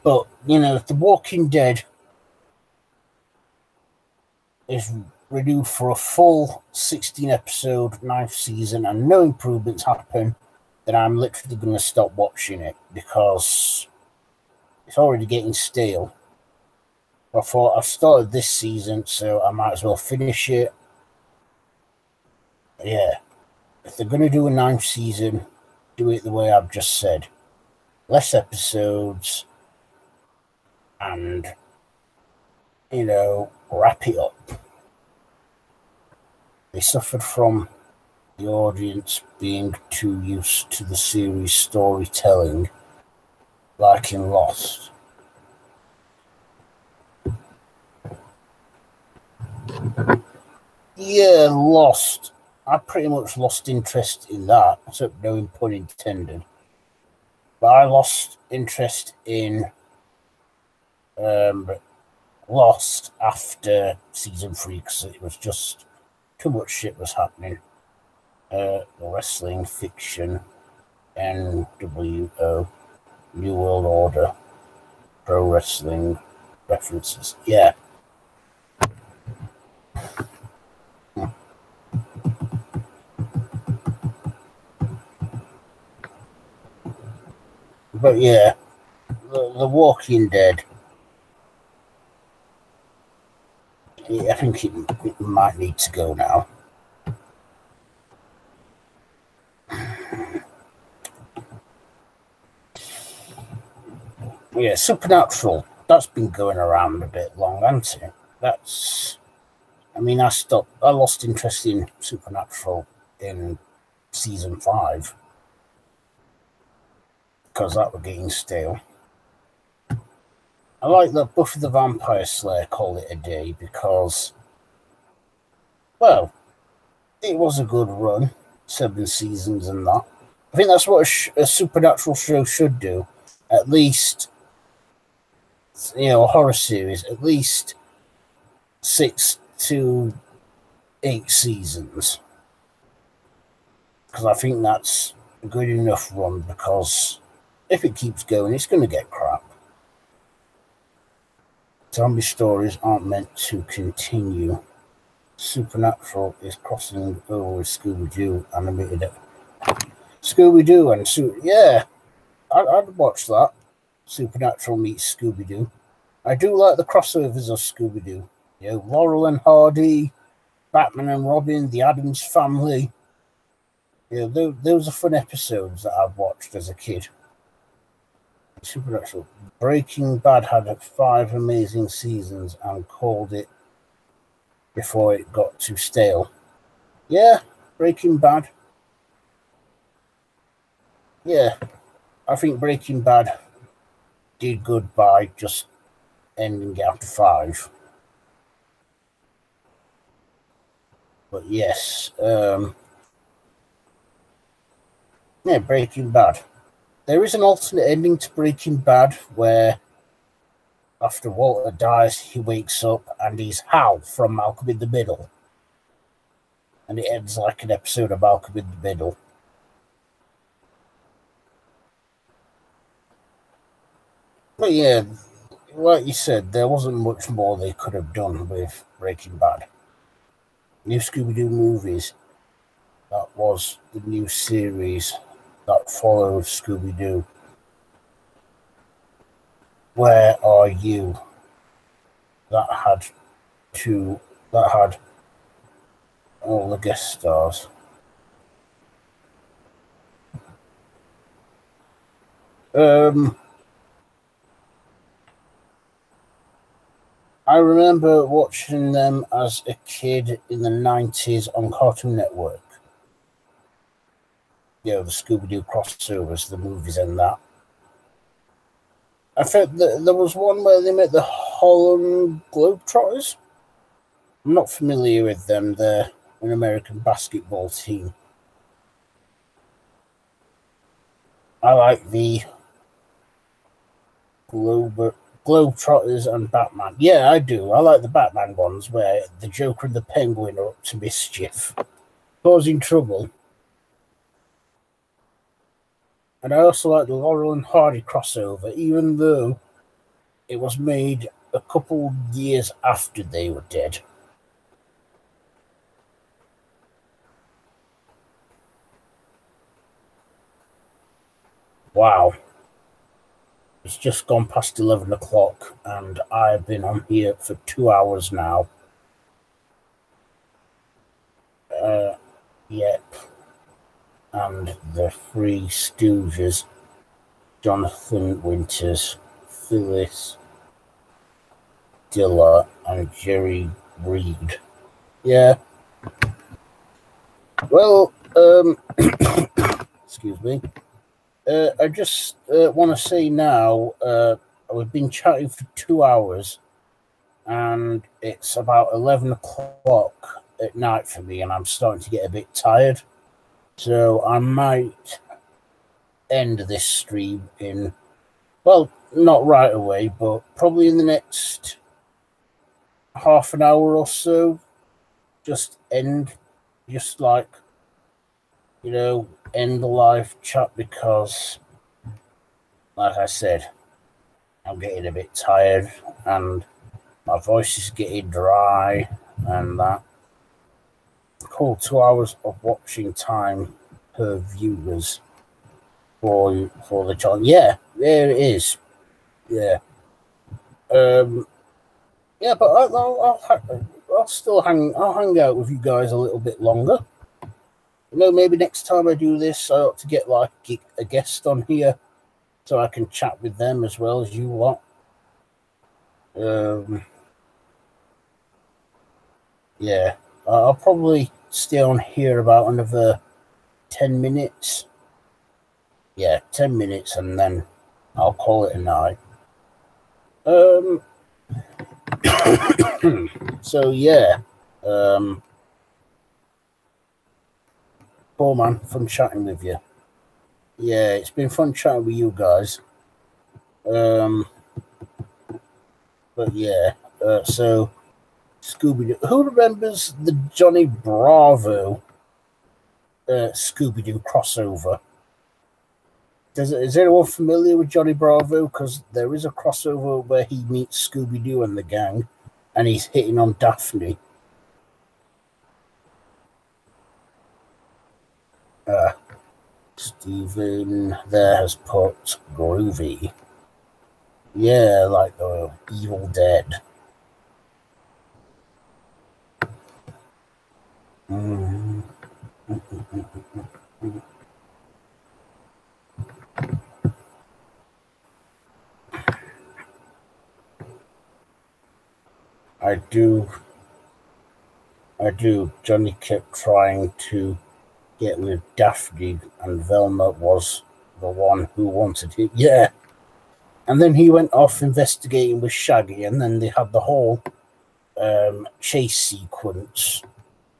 But if The Walking Dead is renewed for a full 16-episode 9th season and no improvements happen, then I'm literally going to stop watching it because it's already getting stale. I thought I've started this season, so I might as well finish it. Yeah, if they're going to do a 9th season, do it the way I've just said. Less episodes and, wrap it up. They suffered from the audience being too used to the series storytelling, like in Lost. Yeah, Lost. I pretty much lost interest in that, except no pun intended. But I lost interest in Lost after season 3 because it was just too much shit was happening. The wrestling fiction, NWO, New World Order, pro wrestling references. Yeah. But yeah, the Walking Dead. I think it might need to go now. Yeah, Supernatural. That's been going around a bit long, hasn't it? I lost interest in Supernatural in season 5 because that was getting stale. I like that Buffy the Vampire Slayer called it a day because, well, it was a good run, 7 seasons and that. I think that's what a Supernatural show should do. At least, a horror series, at least 6 to 8 seasons. Because I think that's a good enough run, because if it keeps going, it's going to get crap. Zombie stories aren't meant to continue. Supernatural is crossing over with Scooby-Doo animated. Scooby-Doo and yeah, I'd watch that. Supernatural meets Scooby-Doo. I do like the crossovers of Scooby-Doo. Laurel and Hardy, Batman and Robin, the Addams Family. Those are fun episodes that I've watched as a kid. Supernatural. Breaking Bad had 5 amazing seasons and called it before it got too stale. Yeah, Breaking Bad. Yeah, I think Breaking Bad did good by just ending it after 5. But yes, Breaking Bad. There is an alternate ending to Breaking Bad where after Walter dies, he wakes up and he's Hal from Malcolm in the Middle. And it ends like an episode of Malcolm in the Middle. But yeah, like you said, there wasn't much more they could have done with Breaking Bad. New Scooby-Doo movies. That was the new series that followed Scooby-Doo. Where Are You? That had all the guest stars. I remember watching them as a kid in the 90s on Cartoon Network. the Scooby-Doo crossovers, the movies and that. I think there was one where they met the Harlem Globetrotters. I'm not familiar with them. They're an American basketball team. I like the Globetrotters and Batman. Yeah, I do. I like the Batman ones where the Joker and the Penguin are up to mischief, causing trouble. And I also like the Laurel and Hardy crossover, even though it was made a couple years after they were dead. Wow. It's just gone past 11 o'clock, and I've been on here for 2 hours now. Yep. And the Three Stooges, Jonathan Winters, Phyllis Diller, and Jerry Reed. Yeah. Well, excuse me. I just want to say now, we've been chatting for 2 hours, and it's about 11 o'clock at night for me, and I'm starting to get a bit tired. So I might end this stream in, well, not right away, but probably in the next half an hour or so. Just end, just like, you know, end the live chat, because, like I said, I'm getting a bit tired and my voice is getting dry and that. Cool, 2 hours of watching time per viewers for the channel. Yeah, there it is. Yeah. Yeah, but I'll still hang out with you guys a little bit longer. You know, maybe next time I do this, I ought to get like a guest on here so I can chat with them as well as you lot. Yeah, I'll probably stay on here about another 10 minutes. Yeah, 10 minutes, and then I'll call it a night. So yeah, cool, man, fun chatting with you. Yeah, it's been fun chatting with you guys. But yeah, so Scooby-Doo. Who remembers the Johnny Bravo Scooby-Doo crossover? Is anyone familiar with Johnny Bravo? Because there is a crossover where he meets Scooby-Doo and the gang, and he's hitting on Daphne. Stephen there has put groovy. Yeah, like the Evil Dead. I do. Johnny kept trying to get with Daphne, and Velma was the one who wanted it. Yeah. And then he went off investigating with Shaggy, and then they had the whole chase sequence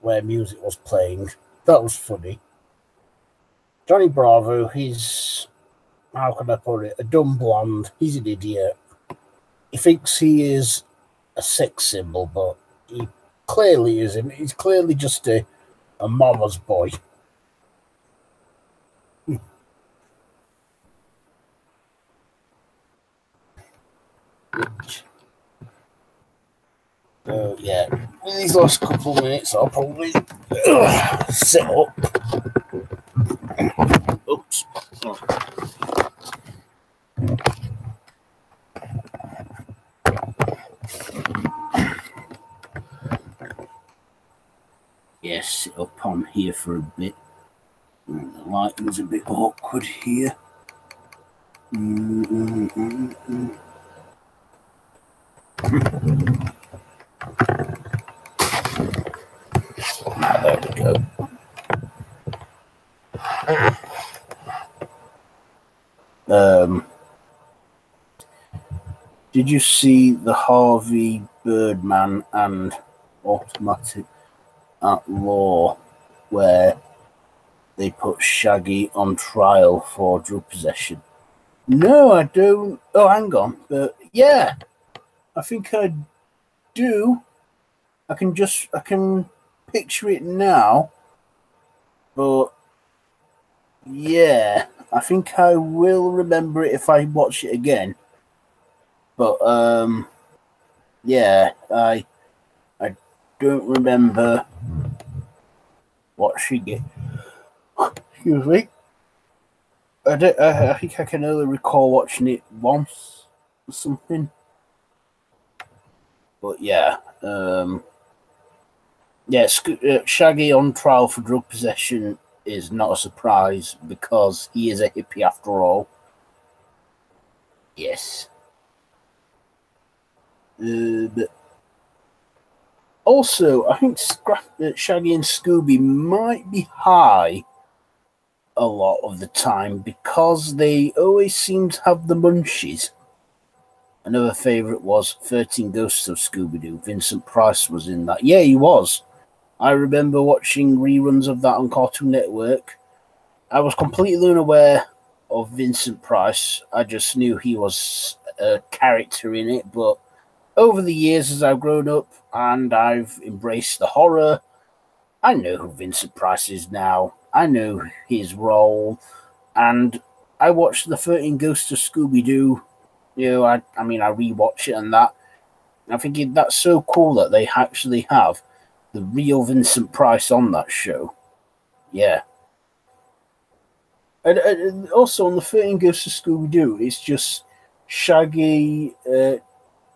where music was playing. That was funny. Johnny Bravo, he's, how can I put it, a dumb blonde. He's an idiot. He thinks he is a sex symbol, but he clearly isn't. He's clearly just a mama's boy. So yeah, in these last couple of minutes, I'll probably sit up. Oops. Yeah, sit up on here for a bit. The lighting's a bit awkward here. There we go. Did you see the Harvey Birdman and Automatic at Law where they put Shaggy on trial for drug possession? No, I don't. Oh, hang on. But yeah, I think I do. I can picture it now. But yeah, I think I will remember it if I watch it again. But yeah, I don't remember watching it. Excuse me. I think I can only recall watching it once or something. But yeah, Shaggy on trial for drug possession is not a surprise because he is a hippie after all. Yes. But also, I think Shaggy and Scooby might be high a lot of the time because they always seem to have the munchies. Another favourite was 13 Ghosts of Scooby-Doo. Vincent Price was in that. Yeah, he was. I remember watching reruns of that on Cartoon Network. I was completely unaware of Vincent Price. I just knew he was a character in it, but over the years as I've grown up and I've embraced the horror, I know who Vincent Price is now. I know his role, and I watched the 13 Ghosts of Scooby-Doo. You know, I rewatch it and that. I'm thinking that's so cool that they actually have the real Vincent Price on that show. Yeah. And also on the 13 Ghosts of Scooby-Doo, it's just Shaggy,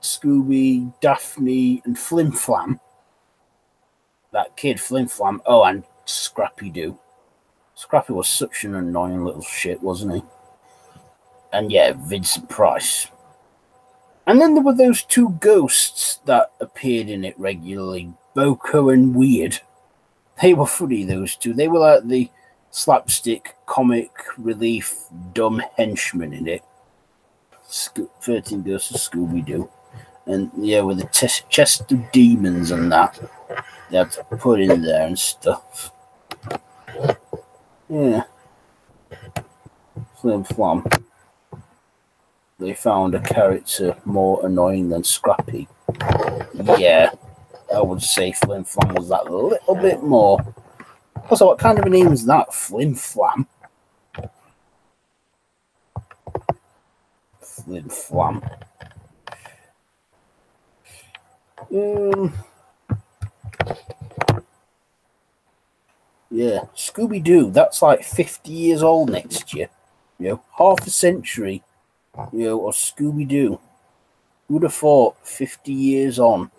Scooby, Daphne, and Flim Flam. That kid, Flim Flam. Oh, and Scrappy Doo. Scrappy was such an annoying little shit, wasn't he? And yeah, Vincent Price. And then there were those two ghosts that appeared in it regularly, Boko and Weird. They were funny, those two. They were like the slapstick, comic relief, dumb henchmen in it. 13 Ghosts of Scooby-Doo. And yeah, with the chest of demons and that, they had to put in there and stuff. Yeah. Flim Flam. They found a character more annoying than Scrappy. Yeah, I would say Flim Flam was that a little bit more. Also, what kind of a name is that? Flim Flam? Flim Flam. Yeah, Scooby-Doo, that's like 50 years old next year. You know, half a century, you know, of Scooby-Doo. Who would have thought 50 years on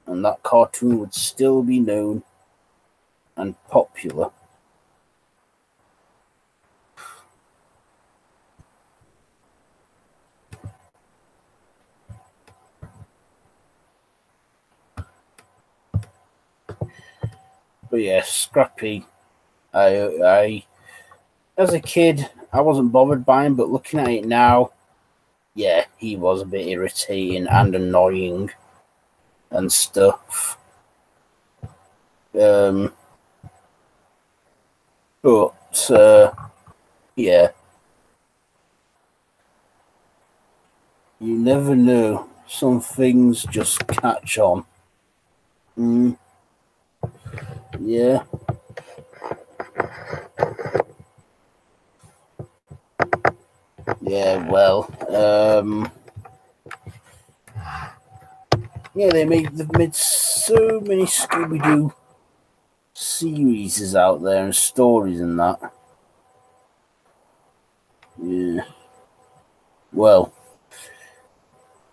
and that cartoon would still be known and popular? But yeah, Scrappy, I as a kid, I wasn't bothered by him, but looking at it now, yeah, he was a bit irritating and annoying and stuff. But yeah, you never know. Some things just catch on. Yeah. Yeah, well, yeah, they've made so many Scooby-Doo series out there and stories and that. Yeah. Well,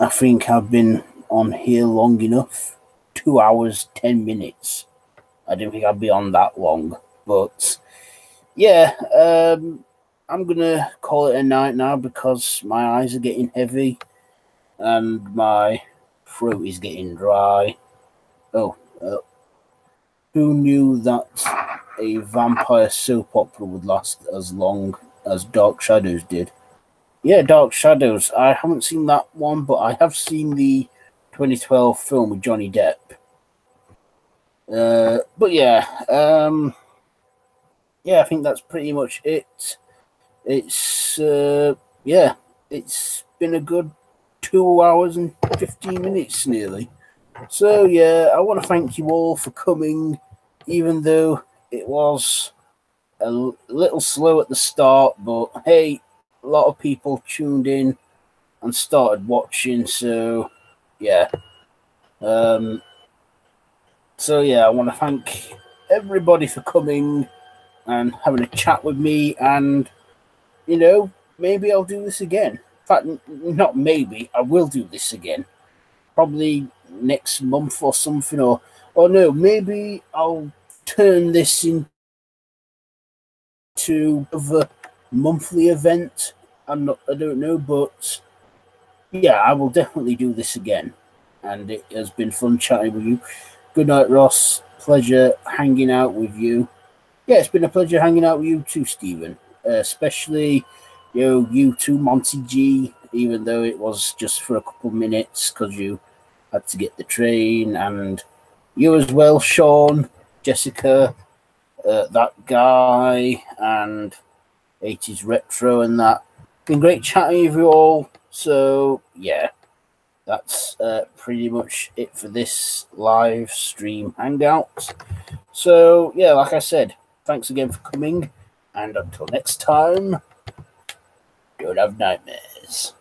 I think I've been on here long enough. 2 hours, 10 minutes. I didn't think I'd be on that long. But, yeah, I'm going to call it a night now because my eyes are getting heavy and my throat is getting dry. Oh, who knew that a vampire soap opera would last as long as Dark Shadows did? Yeah, Dark Shadows. I haven't seen that one, but I have seen the 2012 film with Johnny Depp. But yeah, yeah, I think that's pretty much it. It's yeah, it's been a good 2 hours and 15 minutes nearly. So yeah, I want to thank you all for coming, even though it was a little slow at the start, but hey, a lot of people tuned in and started watching, so yeah. So yeah, I want to thank everybody for coming and having a chat with me, and you know, maybe I'll do this again. In fact, not maybe, I will do this again. Probably next month or something, or no, maybe I'll turn this into a monthly event. I don't know, but yeah, I will definitely do this again. And it has been fun chatting with you. Good night, Ross. Pleasure hanging out with you. Yeah, it's been a pleasure hanging out with you too, Stephen. Especially, you too, Monty G. Even though it was just for a couple of minutes because you had to get the train, and you as well, Sean, Jessica, that guy, and 80s Retro, and that. Been great chatting with you all. So yeah, that's pretty much it for this live stream hangout. So yeah, like I said, thanks again for coming, and until next time, don't have nightmares.